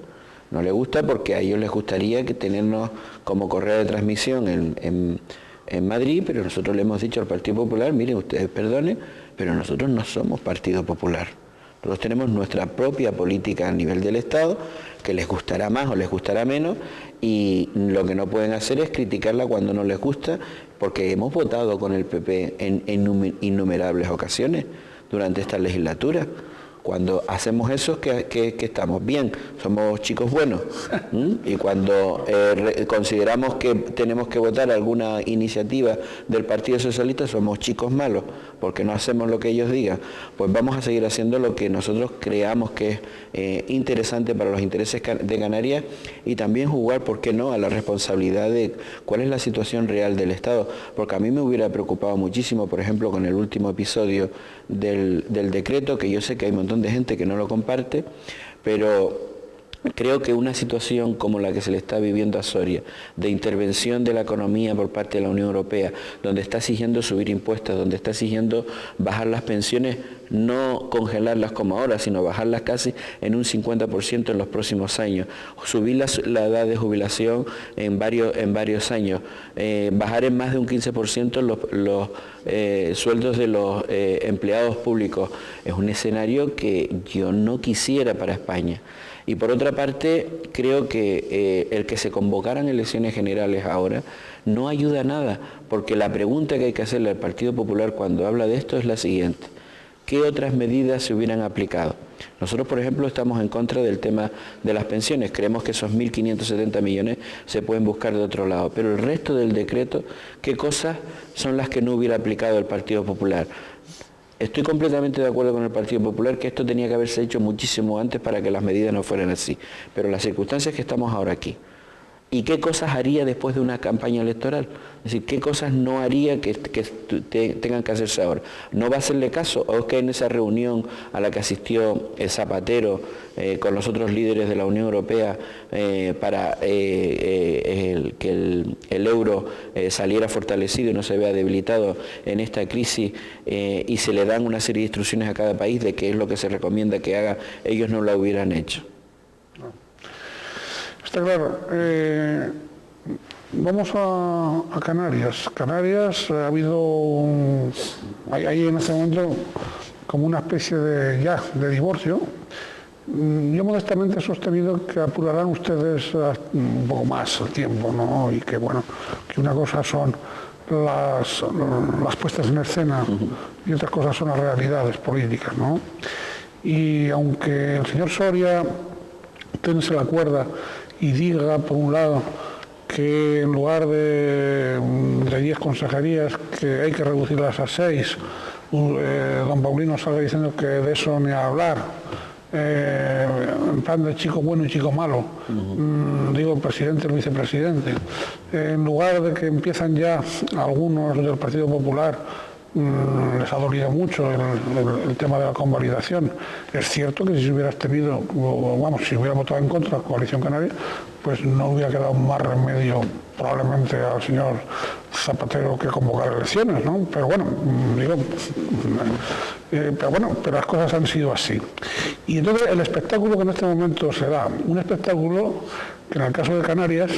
No le gusta porque a ellos les gustaría que tenernos como correa de transmisión en Madrid, pero nosotros le hemos dicho al Partido Popular, miren, ustedes perdonen, pero nosotros no somos Partido Popular. Nosotros tenemos nuestra propia política a nivel del Estado, que les gustará más o les gustará menos, y lo que no pueden hacer es criticarla cuando no les gusta, porque hemos votado con el PP en innumerables ocasiones. durante esta legislatura. Cuando hacemos eso, ¿qué estamos? Bien, somos chicos buenos. Y cuando consideramos que tenemos que votar alguna iniciativa del Partido Socialista, somos chicos malos, porque no hacemos lo que ellos digan. Pues vamos a seguir haciendo lo que nosotros creamos que es interesante para los intereses de Canarias, y también jugar, ¿por qué no?, a la responsabilidad de cuál es la situación real del Estado. Porque a mí me hubiera preocupado muchísimo, por ejemplo, con el último episodio del decreto, que yo sé que hay un montón de gente que no lo comparte, pero creo que una situación como la que se le está viviendo a Soria, de intervención de la economía por parte de la Unión Europea, donde está exigiendo subir impuestos, donde está exigiendo bajar las pensiones, no congelarlas como ahora, sino bajarlas casi en un 50% en los próximos años, subir la edad de jubilación en varios años, bajar en más de un 15% los sueldos de los empleados públicos. Es un escenario que yo no quisiera para España. Y por otra parte, creo que el que se convocaran elecciones generales ahora no ayuda a nada, porque la pregunta que hay que hacerle al Partido Popular cuando habla de esto es la siguiente: ¿qué otras medidas se hubieran aplicado? Nosotros, por ejemplo, estamos en contra del tema de las pensiones. Creemos que esos 1.570 millones se pueden buscar de otro lado. Pero el resto del decreto, ¿qué cosas son las que no hubiera aplicado el Partido Popular? Estoy completamente de acuerdo con el Partido Popular que esto tenía que haberse hecho muchísimo antes para que las medidas no fueran así. Pero las circunstancias que estamos ahora aquí, ¿y qué cosas haría después de una campaña electoral? Es decir, ¿qué cosas no haría que tengan que hacerse ahora? ¿No va a hacerle caso? ¿O es que en esa reunión a la que asistió Zapatero con los otros líderes de la Unión Europea para que el euro saliera fortalecido y no se vea debilitado en esta crisis, y se le dan una serie de instrucciones a cada país de qué es lo que se recomienda que haga, ellos no lo hubieran hecho? Está claro. Vamos a Canarias. Canarias ha habido hay en este momento como una especie de divorcio. Yo modestamente he sostenido que apurarán ustedes un poco más el tiempo, ¿no? Y que bueno, que una cosa son las puestas en escena y otras cosas son las realidades políticas, ¿no? Y aunque el señor Soria tense la cuerda y diga, por un lado, que en lugar de 10 consejerías que hay que reducirlas a 6, don Paulino salga diciendo que de eso ni a hablar, en plan de chico bueno y chico malo, digo el presidente y el vicepresidente, en lugar de que empiezan ya algunos del Partido Popular, les ha dolido mucho el tema de la convalidación. Es cierto que si se hubiera tenido, si hubiera votado en contra la Coalición Canaria, pues no hubiera quedado más remedio probablemente al señor Zapatero que convocar elecciones, ¿no? Pero bueno, pero las cosas han sido así. Y entonces el espectáculo que en este momento se da, un espectáculo que en el caso de Canarias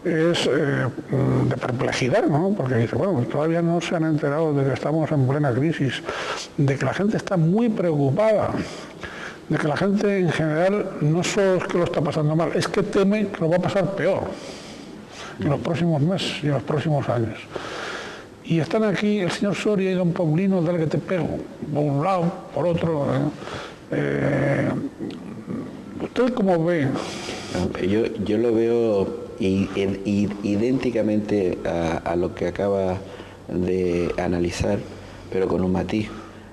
es de perplejidad, ¿no? Porque dice, bueno, todavía no se han enterado de que estamos en plena crisis, de que la gente está muy preocupada, de que la gente en general no solo es que lo está pasando mal, es que teme que lo va a pasar peor en los próximos meses y en los próximos años. Y están aquí el señor Soria y don Paulino, dale que te pego, por un lado, por otro. ¿Usted cómo ve? Yo lo veo idénticamente a lo que acaba de analizar, pero con un matiz.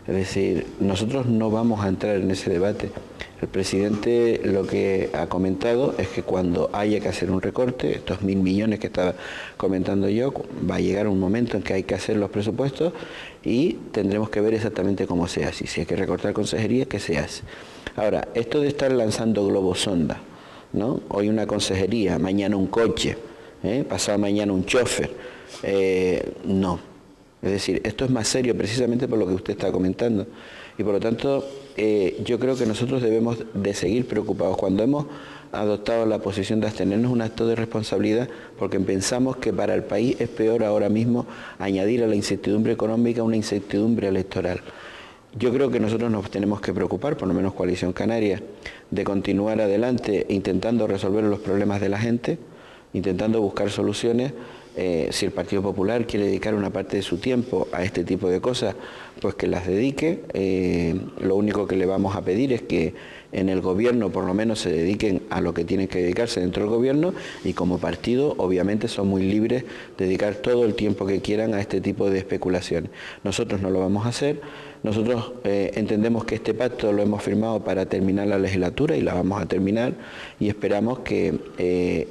Es decir, nosotros no vamos a entrar en ese debate. El presidente lo que ha comentado es que cuando haya que hacer un recorte, estos 1.000 millones que estaba comentando yo, va a llegar un momento en que hay que hacer los presupuestos y tendremos que ver exactamente cómo se hace. Si hay que recortar consejerías, ¿qué se hace? Ahora, esto de estar lanzando globos sonda, ¿no? Hoy una consejería, mañana un coche, pasado mañana un chofer, no. Es decir, esto es más serio precisamente por lo que usted está comentando. Y por lo tanto, yo creo que nosotros debemos de seguir preocupados. Cuando hemos adoptado la posición de abstenernos, un acto de responsabilidad, porque pensamos que para el país es peor ahora mismo añadir a la incertidumbre económica una incertidumbre electoral. Yo creo que nosotros nos tenemos que preocupar, por lo menos Coalición Canaria, de continuar adelante intentando resolver los problemas de la gente, intentando buscar soluciones, si el Partido Popular quiere dedicar una parte de su tiempo a este tipo de cosas, pues que las dedique. Lo único que le vamos a pedir es que en el gobierno por lo menos se dediquen a lo que tienen que dedicarse dentro del gobierno, y como partido obviamente son muy libres de dedicar todo el tiempo que quieran a este tipo de especulaciones. Nosotros no lo vamos a hacer. Nosotros entendemos que este pacto lo hemos firmado para terminar la legislatura y la vamos a terminar, y esperamos que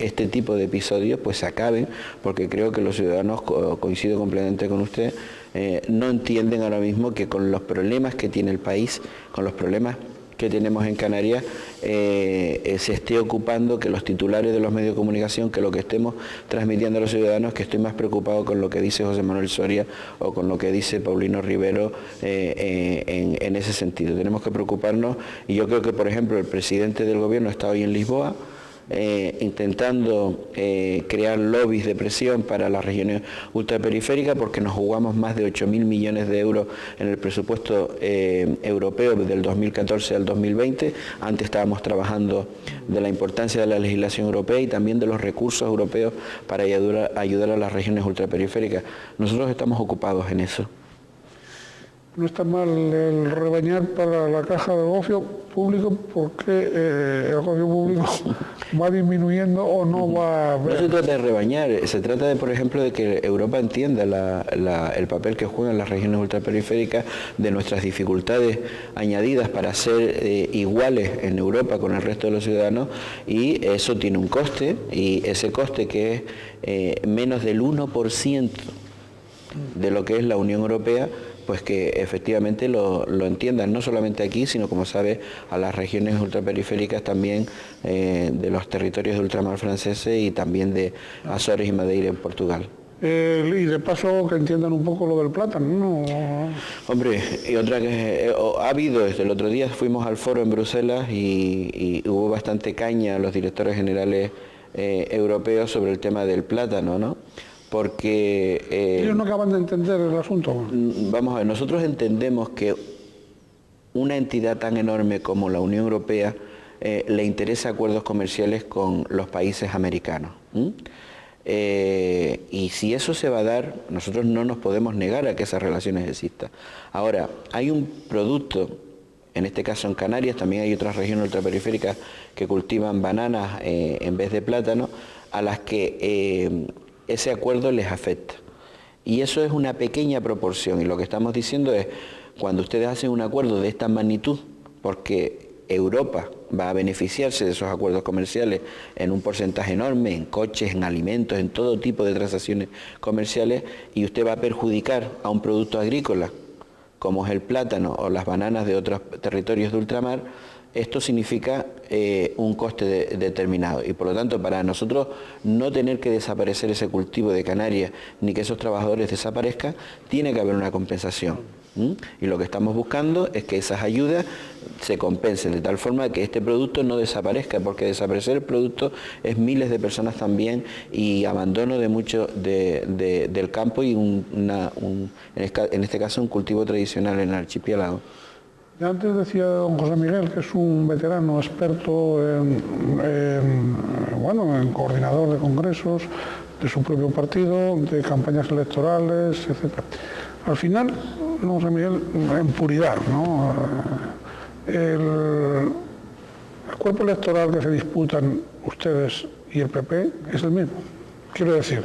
este tipo de episodios pues se acaben, porque creo que los ciudadanos, coincido completamente con usted, no entienden ahora mismo que con los problemas que tiene el país, con los problemas que tenemos en Canarias, se esté ocupando que los titulares de los medios de comunicación, que lo que estemos transmitiendo a los ciudadanos, que estoy más preocupado con lo que dice José Manuel Soria o con lo que dice Paulino Rivero en ese sentido. Tenemos que preocuparnos, y yo creo que, por ejemplo, el presidente del gobierno está hoy en Lisboa, intentando crear lobbies de presión para las regiones ultraperiféricas, porque nos jugamos más de 8.000 millones de euros en el presupuesto europeo del 2014 al 2020. Antes estábamos trabajando de la importancia de la legislación europea y también de los recursos europeos para ayudar a las regiones ultraperiféricas. Nosotros estamos ocupados en eso. No está mal el rebañar para la caja del negocio público, porque el negocio público va disminuyendo o no va a ver. No se trata de rebañar, se trata de, por ejemplo, de que Europa entienda el papel que juegan las regiones ultraperiféricas, de nuestras dificultades añadidas para ser iguales en Europa con el resto de los ciudadanos, y eso tiene un coste, y ese coste, que es menos del 1% de lo que es la Unión Europea, pues que efectivamente lo entiendan, no solamente aquí, sino, como sabe, a las regiones ultraperiféricas también de los territorios de ultramar franceses y también de Azores y Madeira en Portugal. Y de paso que entiendan un poco lo del plátano, ¿no? Hombre, y otra que ha habido, desde el otro día fuimos al foro en Bruselas y hubo bastante caña a los directores generales europeos sobre el tema del plátano, ¿no? Porque ellos no acaban de entender el asunto. Vamos a ver, nosotros entendemos que una entidad tan enorme como la Unión Europea le interesa acuerdos comerciales con los países americanos. Y si eso se va a dar, nosotros no nos podemos negar a que esas relaciones existan. Ahora, hay un producto, en este caso en Canarias, también hay otras regiones ultraperiféricas que cultivan bananas en vez de plátano, a las que ese acuerdo les afecta. Y eso es una pequeña proporción, y lo que estamos diciendo es, cuando ustedes hacen un acuerdo de esta magnitud, porque Europa va a beneficiarse de esos acuerdos comerciales en un porcentaje enorme, en coches, en alimentos, en todo tipo de transacciones comerciales, y usted va a perjudicar a un producto agrícola, como es el plátano o las bananas de otros territorios de ultramar, esto significa un coste determinado, y por lo tanto, para nosotros no tener que desaparecer ese cultivo de Canarias ni que esos trabajadores desaparezcan, tiene que haber una compensación. Y lo que estamos buscando es que esas ayudas se compensen de tal forma que este producto no desaparezca, porque desaparecer el producto es miles de personas también, y abandono de mucho del campo y en este caso un cultivo tradicional en el archipiélago. Antes decía don José Miguel, que es un veterano experto en coordinador de congresos de su propio partido, de campañas electorales, etc. Al final, don José Miguel, en puridad, ¿no? El cuerpo electoral que se disputan ustedes y el PP es el mismo, quiero decir,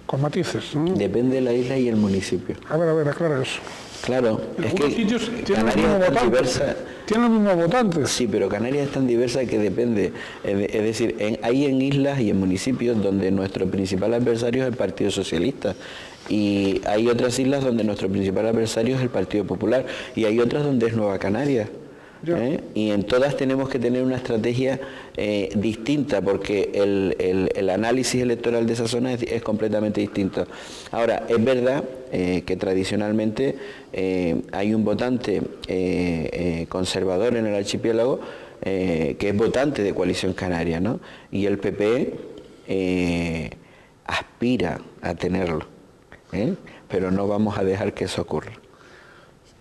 con matices, ¿no? Depende de la isla y el municipio. A ver, aclara eso. Claro, es que sitios tienen los mismos votantes. Sí, pero Canarias es tan diversa que depende. Es decir, hay en islas y en municipios donde nuestro principal adversario es el Partido Socialista, y hay otras islas donde nuestro principal adversario es el Partido Popular, y hay otras donde es Nueva Canarias. Y en todas tenemos que tener una estrategia distinta, porque el análisis electoral de esa zona es completamente distinto. Ahora, es verdad que tradicionalmente hay un votante conservador en el archipiélago que es votante de Coalición Canaria, ¿no? Y el PP aspira a tenerlo, pero no vamos a dejar que eso ocurra.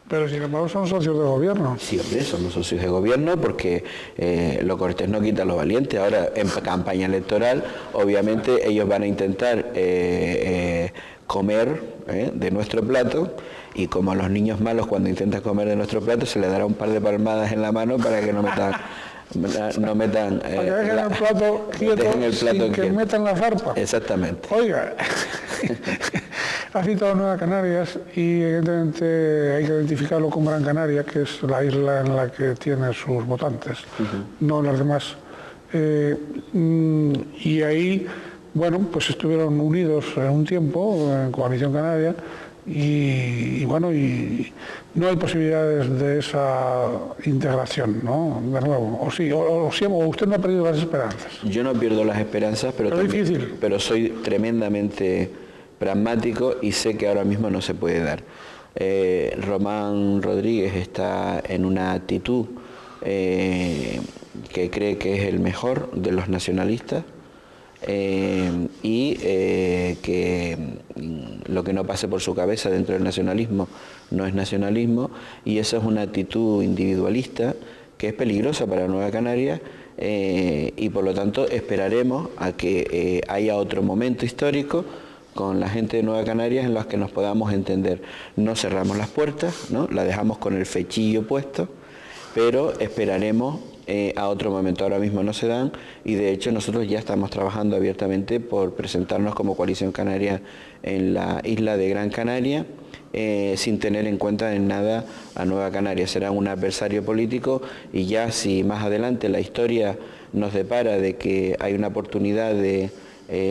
Pero sin embargo son socios de gobierno. Sí, hombre, somos socios de gobierno porque lo cortés no quita lo valiente. Ahora, en campaña electoral, obviamente ellos van a intentar comer de nuestro plato, y como a los niños malos cuando intentan comer de nuestro plato se les dará un par de palmadas en la mano para que no metan para que dejen el plato quieto, sin que metan la zarpa. Exactamente. Oiga, ha citado Nueva Canarias y evidentemente hay que identificarlo con Gran Canaria, que es la isla en la que tiene sus votantes, no las demás. Y ahí, bueno, pues estuvieron unidos en un tiempo en Coalición Canaria y bueno, y no hay posibilidades de esa integración, ¿no? De nuevo, o sí, o usted no ha perdido las esperanzas. Yo no pierdo las esperanzas, pero soy tremendamente pragmático y sé que ahora mismo no se puede dar. Román Rodríguez está en una actitud que cree que es el mejor de los nacionalistas, y que lo que no pase por su cabeza dentro del nacionalismo no es nacionalismo, y esa es una actitud individualista que es peligrosa para Nueva Canaria, y por lo tanto esperaremos a que haya otro momento histórico con la gente de Nueva Canarias en los que nos podamos entender. No cerramos las puertas, ¿no? La dejamos con el fechillo puesto, pero esperaremos a otro momento. Ahora mismo no se dan, y de hecho nosotros ya estamos trabajando abiertamente por presentarnos como Coalición Canaria en la isla de Gran Canaria, sin tener en cuenta en nada a Nueva Canaria. Será un adversario político, y ya si más adelante la historia nos depara de que hay una oportunidad de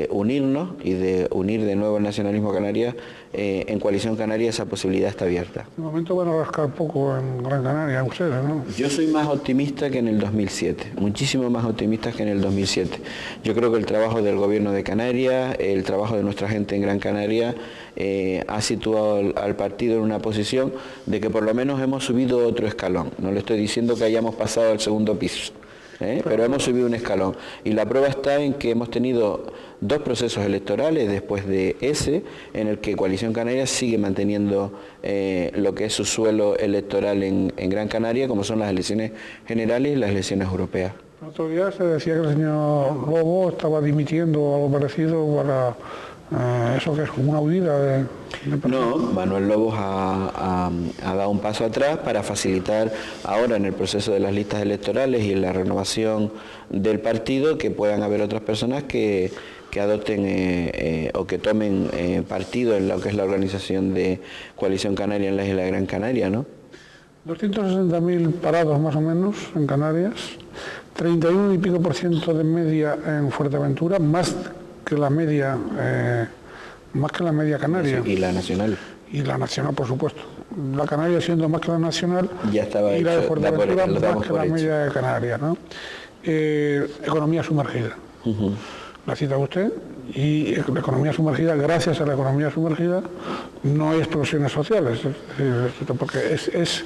unirnos y de unir de nuevo el nacionalismo canario, en Coalición Canaria esa posibilidad está abierta. De momento van a rascar poco en Gran Canaria ustedes, ¿no? Yo soy más optimista que en el 2007, muchísimo más optimista que en el 2007. Yo creo que el trabajo del gobierno de Canarias, el trabajo de nuestra gente en Gran Canaria, ha situado al partido en una posición de que por lo menos hemos subido otro escalón. No le estoy diciendo que hayamos pasado al segundo piso, pero hemos subido un escalón, y la prueba está en que hemos tenido 2 procesos electorales después de ese, en el que Coalición Canaria sigue manteniendo lo que es su suelo electoral en Gran Canaria, como son las elecciones generales y las elecciones europeas. El otro día se decía que el señor Lobo estaba dimitiendo o algo parecido para eso, que es como una huida de No, Manuel Lobos ha dado un paso atrás para facilitar ahora en el proceso de las listas electorales y en la renovación del partido que puedan haber otras personas que adopten o que tomen partido en lo que es la organización de Coalición Canaria en la isla de Gran Canaria, ¿no? 260.000 parados más o menos en Canarias, 31 y pico % de media en Fuerteventura, más que la media canaria. Y la nacional. Y la nacional, por supuesto. La canaria siendo más que la nacional, ya estaba, y la de Fuerteventura más que la hecho. media de Canarias, ¿no? Economía sumergida. La cita usted, y la economía sumergida, gracias a la economía sumergida, no hay explosiones sociales, porque es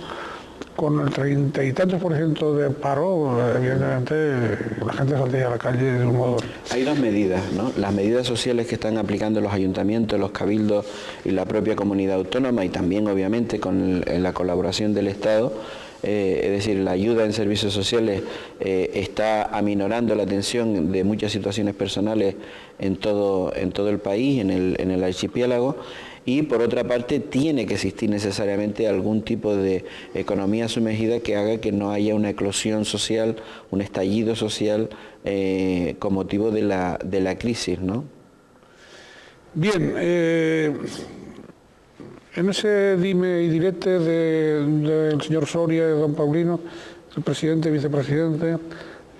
con el 30 y tantos % de paro, evidentemente la gente saldría a la calle de un modo. Hay 2 medidas, ¿no? Las medidas sociales que están aplicando los ayuntamientos, los cabildos y la propia comunidad autónoma, y también obviamente con la colaboración del Estado. Es decir, la ayuda en servicios sociales está aminorando la tensión de muchas situaciones personales en todo el país, en el archipiélago, y por otra parte tiene que existir necesariamente algún tipo de economía sumergida que haga que no haya una eclosión social, un estallido social con motivo de la crisis, ¿no? Bien, en ese dime y direte del señor Soria y de don Paulino, el presidente y vicepresidente,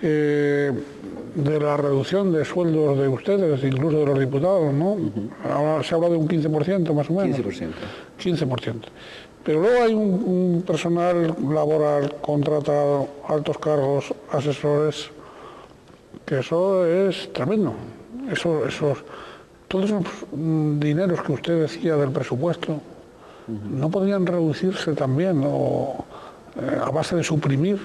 de la reducción de sueldos de ustedes, incluso de los diputados, ¿no? Ahora se habla de un 15% más o menos. 15%. Pero luego hay un personal laboral contratado, altos cargos, asesores, que eso es tremendo. Todos esos dineros que usted decía del presupuesto, ¿no podrían reducirse también a base de suprimir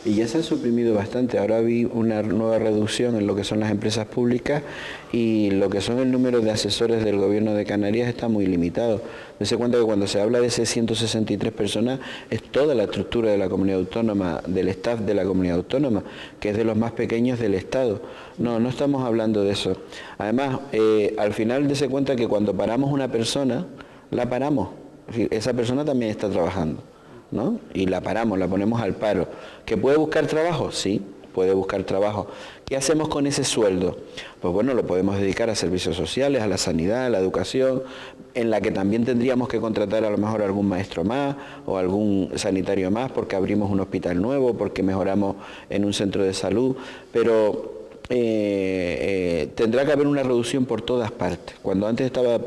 Y ya se ha suprimido bastante. Ahora vi una nueva reducción en lo que son las empresas públicas y lo que son el número de asesores del gobierno de Canarias está muy limitado. Dese cuenta que cuando se habla de ese 163 personas es toda la estructura de la comunidad autónoma, del staff de la comunidad autónoma, que es de los más pequeños del Estado. No estamos hablando de eso. Además, al final dese cuenta que cuando paramos una persona, la paramos. Es decir, esa persona también está trabajando, ¿no? Y la paramos, la ponemos al paro. ¿Que puede buscar trabajo? Sí, puede buscar trabajo. ¿Qué hacemos con ese sueldo? Pues bueno, lo podemos dedicar a servicios sociales, a la sanidad, a la educación, en la que también tendríamos que contratar a lo mejor algún maestro más o algún sanitario más porque abrimos un hospital nuevo, porque mejoramos en un centro de salud, pero tendrá que haber una reducción por todas partes. Cuando antes estaba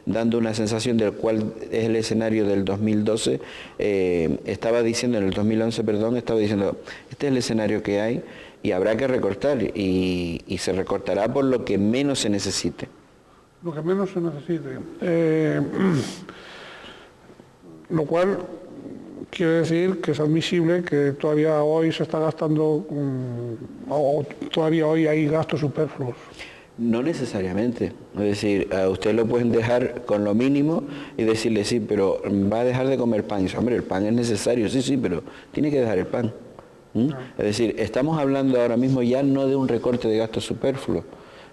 dando una sensación del cual es el escenario del 2012, estaba diciendo, en el 2011, perdón, estaba diciendo, este es el escenario que hay y habrá que recortar y se recortará por lo que menos se necesite. Lo que menos se necesite. Lo cual quiere decir que es admisible que todavía hoy se está gastando, o todavía hoy hay gastos superfluos. No necesariamente, es decir, a usted lo pueden dejar con lo mínimo y decirle sí, pero va a dejar de comer pan. Y dice, hombre, el pan es necesario, sí, pero tiene que dejar el pan. Es decir, estamos hablando ahora mismo ya no de un recorte de gastos superfluos,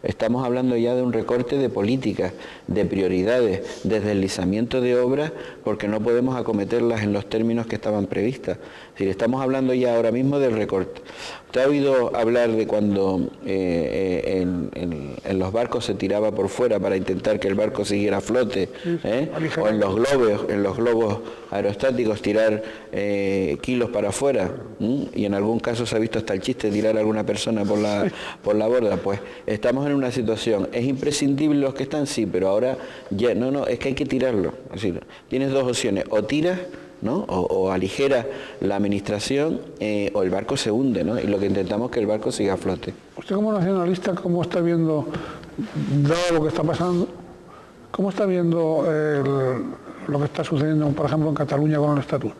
estamos hablando ya de un recorte de políticas, de prioridades, de deslizamiento de obras, porque no podemos acometerlas en los términos que estaban previstas. Es decir, estamos hablando ya ahora mismo del recorte. ¿Usted ha oído hablar de cuando en los barcos se tiraba por fuera para intentar que el barco siguiera a flote? O en los globos aerostáticos tirar kilos para afuera, y en algún caso se ha visto hasta el chiste de tirar a alguna persona por la borda. Pues estamos en una situación, ¿es imprescindible los que están? Sí, pero ahora ya, es que hay que tirarlo. Es decir, tienes dos opciones, o tiras, ¿no? O aligera la administración, o el barco se hunde, ¿no? Y lo que intentamos es que el barco siga a flote. Usted como nacionalista, ¿cómo está viendo, dado lo que está pasando, cómo está viendo lo que está sucediendo, por ejemplo, en Cataluña con el Estatuto?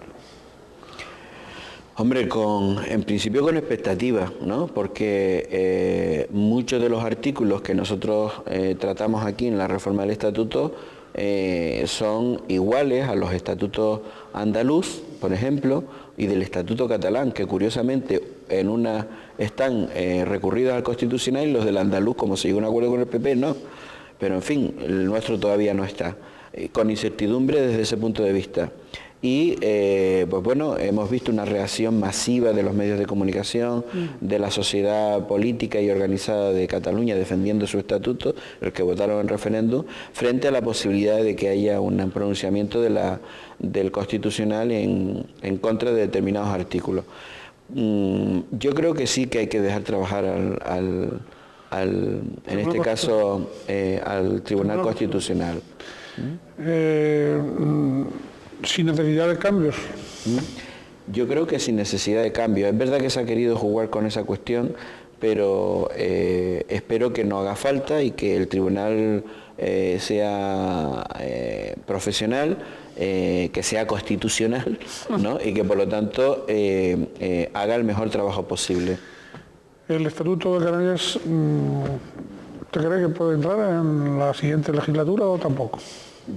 Hombre, en principio con expectativas, ¿no? Porque muchos de los artículos que nosotros tratamos aquí en la reforma del Estatuto son iguales a los estatutos andaluz, por ejemplo, y del Estatuto catalán, que curiosamente en una están recurridos al Constitucional y los del andaluz, como se llegó a un acuerdo con el PP, no. Pero en fin, el nuestro todavía no está. Con incertidumbre desde ese punto de vista. Y pues bueno, hemos visto una reacción masiva de los medios de comunicación, de la sociedad política y organizada de Cataluña defendiendo su estatuto, el que votaron en referéndum, frente a la posibilidad de que haya un pronunciamiento del Constitucional en contra de determinados artículos. Yo creo que sí que hay que dejar trabajar en este caso al Tribunal Constitucional. Sin necesidad de cambios. Yo creo que sin necesidad de cambio. Es verdad que se ha querido jugar con esa cuestión, pero espero que no haga falta y que el tribunal sea profesional, que sea constitucional, ¿no? Y que por lo tanto haga el mejor trabajo posible. ¿El Estatuto de Canarias, usted cree que puede entrar en la siguiente legislatura o tampoco?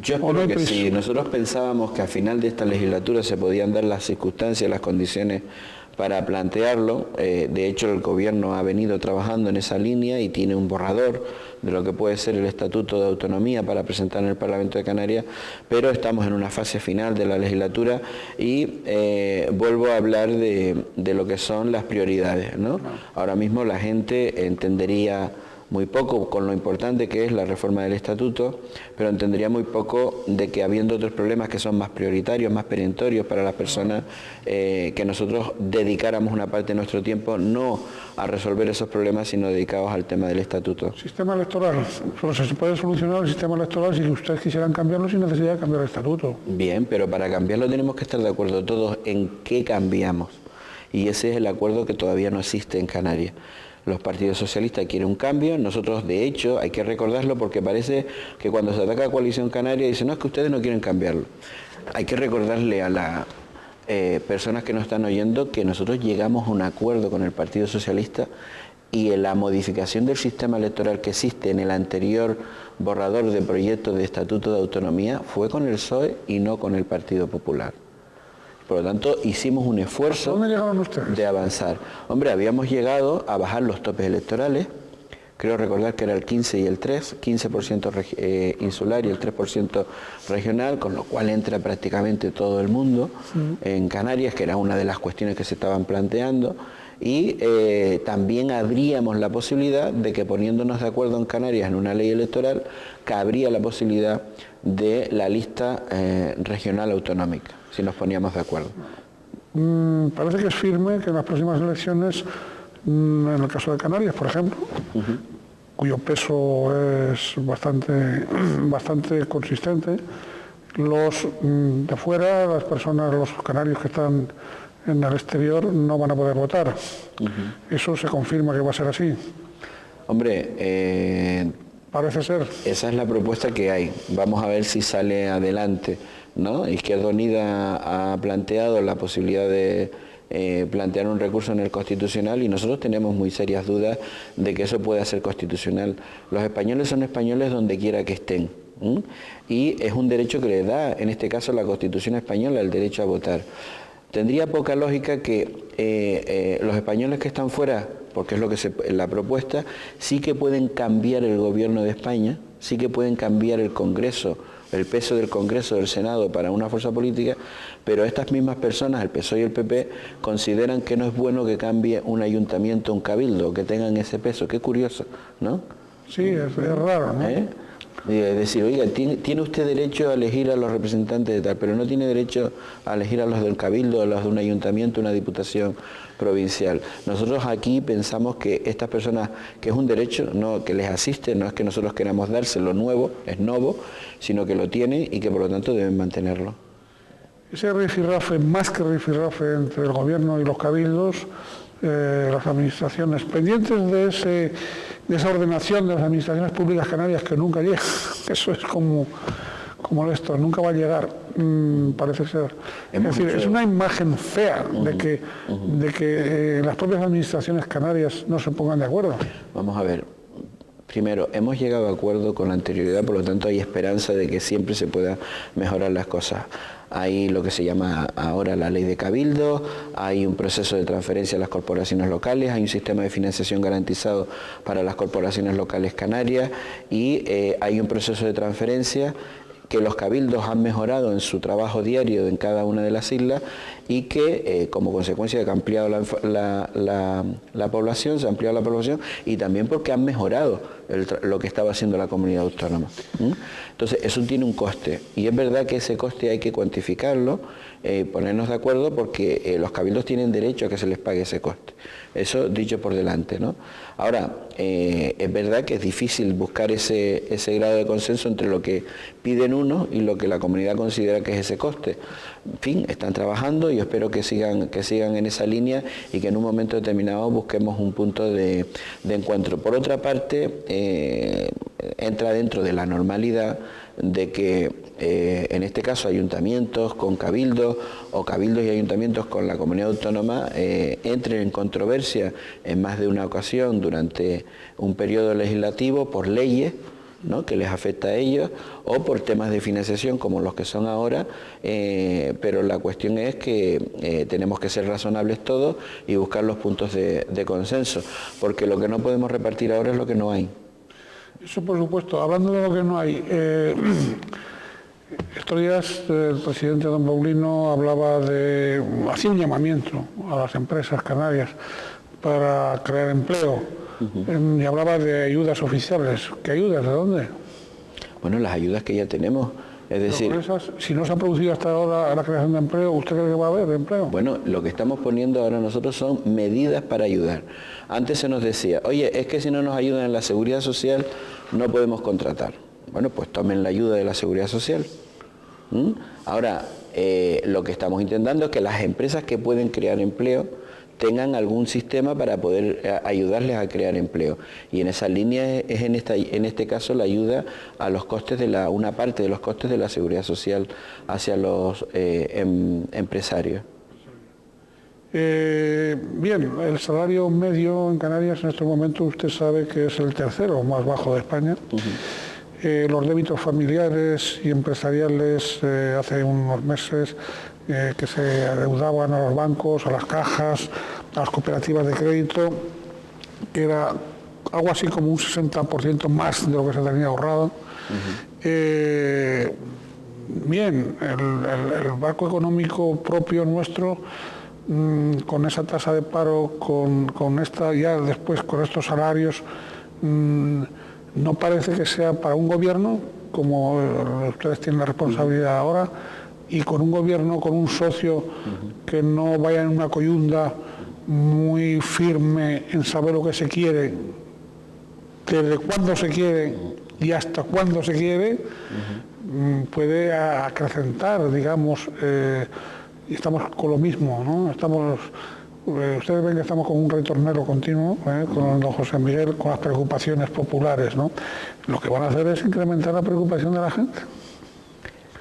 Yo espero que sí. Nosotros pensábamos que al final de esta legislatura se podían dar las circunstancias, las condiciones para plantearlo. De hecho, el gobierno ha venido trabajando en esa línea y tiene un borrador de lo que puede ser el Estatuto de Autonomía para presentar en el Parlamento de Canarias, pero estamos en una fase final de la legislatura y vuelvo a hablar de lo que son las prioridades, ¿no? Ahora mismo la gente entendería muy poco con lo importante que es la reforma del Estatuto, pero entendería muy poco de que habiendo otros problemas que son más prioritarios, más perentorios para las personas, que nosotros dedicáramos una parte de nuestro tiempo no a resolver esos problemas, sino dedicados al tema del Estatuto. Sistema electoral. Se puede solucionar el sistema electoral si ustedes quisieran cambiarlo sin necesidad de cambiar el Estatuto. Bien, pero para cambiarlo tenemos que estar de acuerdo todos en qué cambiamos. Y ese es el acuerdo que todavía no existe en Canarias. Los partidos socialistas quieren un cambio, nosotros de hecho hay que recordarlo porque parece que cuando se ataca a Coalición Canaria dicen no, es que ustedes no quieren cambiarlo. Hay que recordarle a personas que nos están oyendo, que nosotros llegamos a un acuerdo con el Partido Socialista y en la modificación del sistema electoral que existe en el anterior borrador de proyecto de Estatuto de Autonomía fue con el PSOE y no con el Partido Popular. Por lo tanto, hicimos un esfuerzo ¿Dónde llegaron ustedes? de avanzar. Hombre, habíamos llegado a bajar los topes electorales, creo recordar que era el 15 y el 3, 15% insular y el 3% regional, con lo cual entra prácticamente todo el mundo en Canarias, que era una de las cuestiones que se estaban planteando. Y también abríamos la posibilidad de que poniéndonos de acuerdo en Canarias en una ley electoral, cabría la posibilidad de la lista regional autonómica, si nos poníamos de acuerdo. Parece que es firme que en las próximas elecciones, en el caso de Canarias, por ejemplo, cuyo peso es bastante consistente, los de fuera, las personas, los canarios que están en el exterior no van a poder votar. ¿Eso se confirma que va a ser así? Hombre, parece ser. Esa es la propuesta que hay. Vamos a ver si sale adelante, ¿no? Izquierda Unida ha planteado la posibilidad de plantear un recurso en el Constitucional y nosotros tenemos muy serias dudas de que eso pueda ser constitucional. Los españoles son españoles donde quiera que estén. Y es un derecho que le da, en este caso, la Constitución española, el derecho a votar. Tendría poca lógica que los españoles que están fuera, porque es lo que la propuesta, sí que pueden cambiar el gobierno de España, sí que pueden cambiar el Congreso, el peso del Congreso, del Senado para una fuerza política, pero estas mismas personas, el PSOE y el PP, consideran que no es bueno que cambie un ayuntamiento, un cabildo, que tengan ese peso. Qué curioso, ¿no? Sí, es raro, ¿no? Es decir, oiga, tiene usted derecho a elegir a los representantes de tal, pero no tiene derecho a elegir a los del cabildo, a los de un ayuntamiento, una diputación provincial. Nosotros aquí pensamos que estas personas, que es un derecho no que les asiste, no es que nosotros queramos dárselo nuevo, es novo, sino que lo tienen y que por lo tanto deben mantenerlo. Ese rifirrafe, más que rifirrafe entre el gobierno y los cabildos, las administraciones, pendientes de esa ordenación de las administraciones públicas canarias que nunca llega, eso es como esto, nunca va a llegar, parece ser. Es decir, es una imagen fea de que las propias administraciones canarias no se pongan de acuerdo. Vamos a ver. Primero, hemos llegado a acuerdo con la anterioridad, por lo tanto hay esperanza de que siempre se pueda mejorar las cosas. Hay lo que se llama ahora la ley de cabildo, hay un proceso de transferencia a las corporaciones locales, hay un sistema de financiación garantizado para las corporaciones locales canarias y hay un proceso de transferencia que los cabildos han mejorado en su trabajo diario en cada una de las islas y que como consecuencia de que ha ampliado la población, se ha ampliado la población y también porque han mejorado lo que estaba haciendo la comunidad autónoma. Entonces eso tiene un coste y es verdad que ese coste hay que cuantificarlo, ponernos de acuerdo porque los cabildos tienen derecho a que se les pague ese coste. Eso dicho por delante, ¿no? Ahora, es verdad que es difícil buscar ese grado de consenso entre lo que piden unos y lo que la comunidad considera que es ese coste. En fin, están trabajando y yo espero que sigan en esa línea y que en un momento determinado busquemos un punto de encuentro. Por otra parte, entra dentro de la normalidad de que en este caso ayuntamientos con cabildos o cabildos y ayuntamientos con la comunidad autónoma entren en controversia en más de una ocasión durante un periodo legislativo por leyes, ¿no?, que les afecta a ellos o por temas de financiación como los que son ahora, pero la cuestión es que tenemos que ser razonables todos y buscar los puntos de consenso, porque lo que no podemos repartir ahora es lo que no hay. Eso por supuesto. Hablando de lo que no hay, estos días el presidente don Paulino hacía un llamamiento a las empresas canarias para crear empleo y hablaba de ayudas oficiales. ¿Qué ayudas? ¿De dónde? Bueno, las ayudas que ya tenemos. Es decir, si no se ha producido hasta ahora la creación de empleo, ¿usted cree que va a haber empleo? Bueno, lo que estamos poniendo ahora nosotros son medidas para ayudar. Antes se nos decía, oye, es que si no nos ayudan en la seguridad social, no podemos contratar. Bueno, pues tomen la ayuda de la seguridad social. Ahora, lo que estamos intentando es que las empresas que pueden crear empleo tengan algún sistema para poder ayudarles a crear empleo. Y en esa línea es en este caso la ayuda a los costes una parte de los costes de la seguridad social hacia los empresarios. Bien, el salario medio en Canarias en estos momentos usted sabe que es el tercero más bajo de España. Los débitos familiares y empresariales hace unos meses que se adeudaban a los bancos, a las cajas, a las cooperativas de crédito, que era algo así como un 60% más de lo que se tenía ahorrado. Bien, el marco económico propio nuestro, con esa tasa de paro, con esta ya después con estos salarios, no parece que sea para un gobierno, como ustedes tienen la responsabilidad ahora, y con un gobierno, con un socio que no vaya en una coyunda muy firme en saber lo que se quiere, desde cuándo se quiere y hasta cuándo se quiere, puede acrecentar, digamos, y estamos con lo mismo, ¿no? Ustedes ven que estamos con un retornero continuo, con don José Miguel, con las preocupaciones populares, ¿no? Lo que van a hacer es incrementar la preocupación de la gente.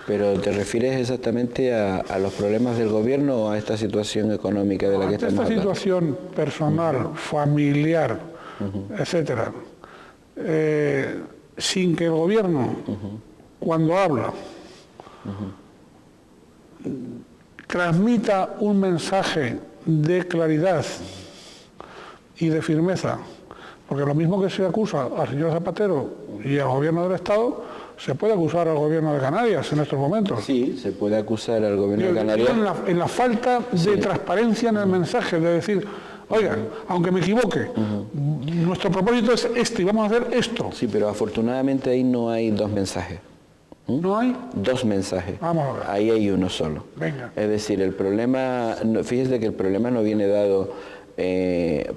¿Pero te refieres exactamente a los problemas del gobierno o a esta situación económica de la que estamos hablando? Esta situación personal, familiar, etcétera, sin que el gobierno, cuando habla, transmita un mensaje de claridad y de firmeza, porque lo mismo que se acusa al señor Zapatero y al gobierno del Estado, se puede acusar al gobierno de Canarias en estos momentos. Sí, se puede acusar al gobierno de Canarias. En la falta de transparencia en el mensaje, de decir, oiga, aunque me equivoque, nuestro propósito es este y vamos a hacer esto. Sí, pero afortunadamente ahí no hay dos mensajes. ¿No hay? Dos mensajes. Vamos a ver. Ahí hay uno solo. Venga. Es decir, el problema, fíjese que el problema no viene dado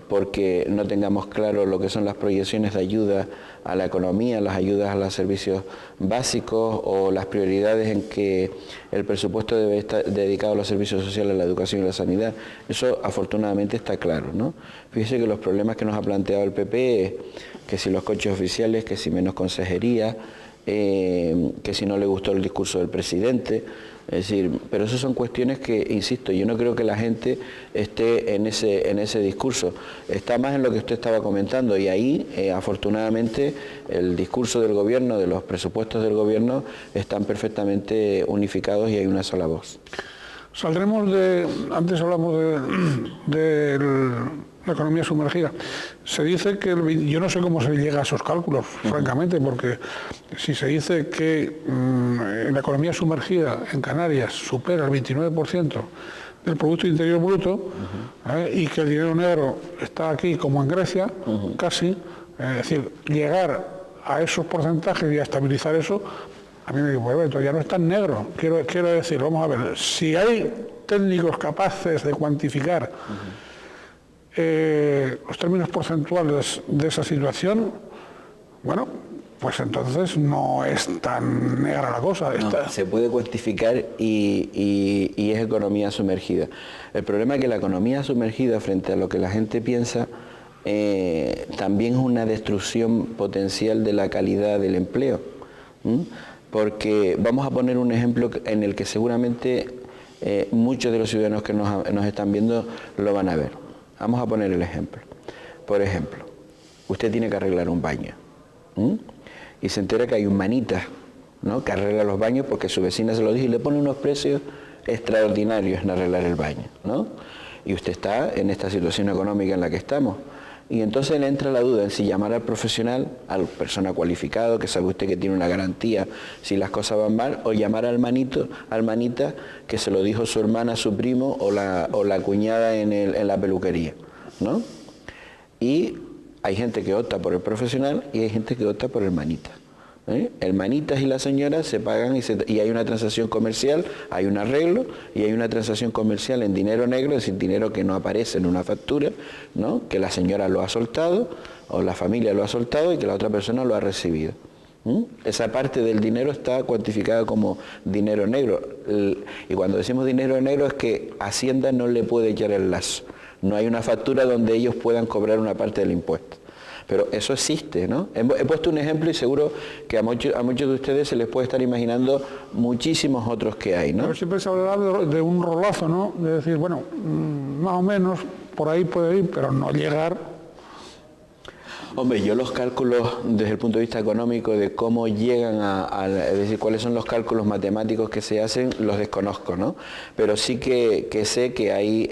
porque no tengamos claro lo que son las proyecciones de ayuda a la economía, las ayudas a los servicios básicos o las prioridades en que el presupuesto debe estar dedicado a los servicios sociales, a la educación y la sanidad. Eso afortunadamente está claro, ¿no? Fíjese que los problemas que nos ha planteado el PP, que si los coches oficiales, que si menos consejería, que si no le gustó el discurso del presidente, es decir, pero esas son cuestiones que, insisto, yo no creo que la gente esté en ese discurso, está más en lo que usted estaba comentando y ahí, afortunadamente, el discurso del gobierno, de los presupuestos del gobierno, están perfectamente unificados y hay una sola voz. Saldremos antes hablamos de la economía sumergida. Se dice que, yo no sé cómo se llega a esos cálculos, francamente, porque si se dice que la economía sumergida en Canarias supera el 29% del Producto Interior Bruto, y que el dinero negro está aquí como en Grecia, casi, es decir, llegar a esos porcentajes y a estabilizar eso, a mí me dice, bueno, ya no es tan negro. Quiero decir, vamos a ver, si hay técnicos capaces de cuantificar los términos porcentuales de esa situación, bueno, pues entonces no es tan negra la cosa. No, se puede cuantificar y es economía sumergida. El problema es que la economía sumergida, frente a lo que la gente piensa, también es una destrucción potencial de la calidad del empleo. Porque vamos a poner un ejemplo en el que seguramente muchos de los ciudadanos que nos están viendo lo van a ver. Vamos a poner el ejemplo. Por ejemplo, usted tiene que arreglar un baño y se entera que hay un manita, ¿no?, que arregla los baños porque su vecina se lo dijo y le pone unos precios extraordinarios en arreglar el baño, ¿no? Y usted está en esta situación económica en la que estamos. Y entonces le entra la duda en si llamar al profesional, a la persona cualificada, que sabe usted que tiene una garantía si las cosas van mal, o llamar al manita que se lo dijo su hermana, su primo o la cuñada en la peluquería, ¿no? Y hay gente que opta por el profesional y hay gente que opta por el manita. El manitas y la señora se pagan y hay una transacción comercial, hay un arreglo y hay una transacción comercial en dinero negro, es decir, dinero que no aparece en una factura, ¿no?, que la señora lo ha soltado o la familia lo ha soltado y que la otra persona lo ha recibido. Esa parte del dinero está cuantificada como dinero negro. Y cuando decimos dinero negro es que Hacienda no le puede echar el lazo. No hay una factura donde ellos puedan cobrar una parte del impuesto. pero eso existe, ¿no? He puesto un ejemplo y seguro que a muchos de ustedes se les puede estar imaginando muchísimos otros que hay, ¿no? Pero siempre se hablará de un rolazo, ¿no? De decir, bueno, más o menos por ahí puede ir, pero no llegar. Hombre, yo los cálculos desde el punto de vista económico de cómo llegan es decir, cuáles son los cálculos matemáticos que se hacen, los desconozco, ¿no? Pero sí que sé que hay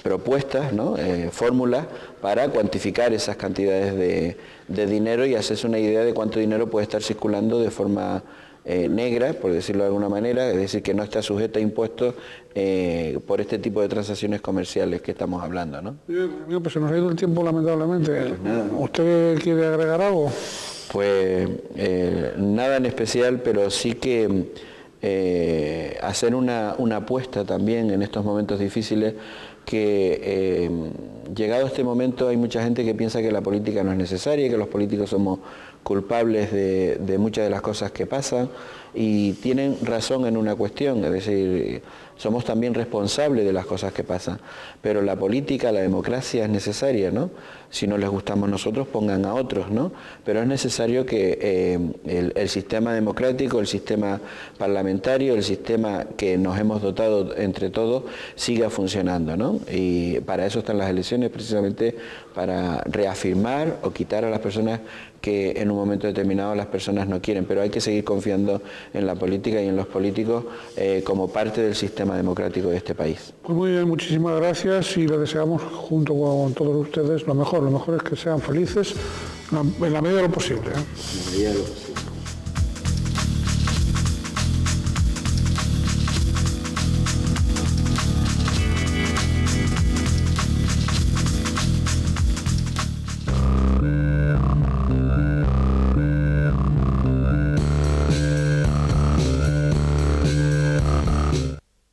propuestas, ¿no? Fórmulas para cuantificar esas cantidades de dinero y hacerse una idea de cuánto dinero puede estar circulando de forma negra, por decirlo de alguna manera, es decir, que no está sujeta a impuestos por este tipo de transacciones comerciales que estamos hablando, ¿no? Pues se nos ha ido el tiempo lamentablemente. Pues nada, ¿no? ¿Usted quiere agregar algo? Pues nada en especial, pero sí que hacer una apuesta también en estos momentos difíciles, que llegado este momento hay mucha gente que piensa que la política no es necesaria, que los políticos somos culpables de muchas de las cosas que pasan, y tienen razón en una cuestión, es decir, somos también responsables de las cosas que pasan, pero la política, la democracia es necesaria, ¿no? Si no les gustamos nosotros, pongan a otros, ¿no? Pero es necesario que el sistema democrático, el sistema parlamentario, el sistema que nos hemos dotado entre todos, siga funcionando, ¿no? Y para eso están las elecciones, precisamente para reafirmar o quitar a las personas que en un momento determinado las personas no quieren, pero hay que seguir confiando en la política y en los políticos como parte del sistema democrático de este país. Pues muy bien, muchísimas gracias y les deseamos junto con todos ustedes lo mejor es que sean felices en la medida de lo posible. En la medida de lo posible.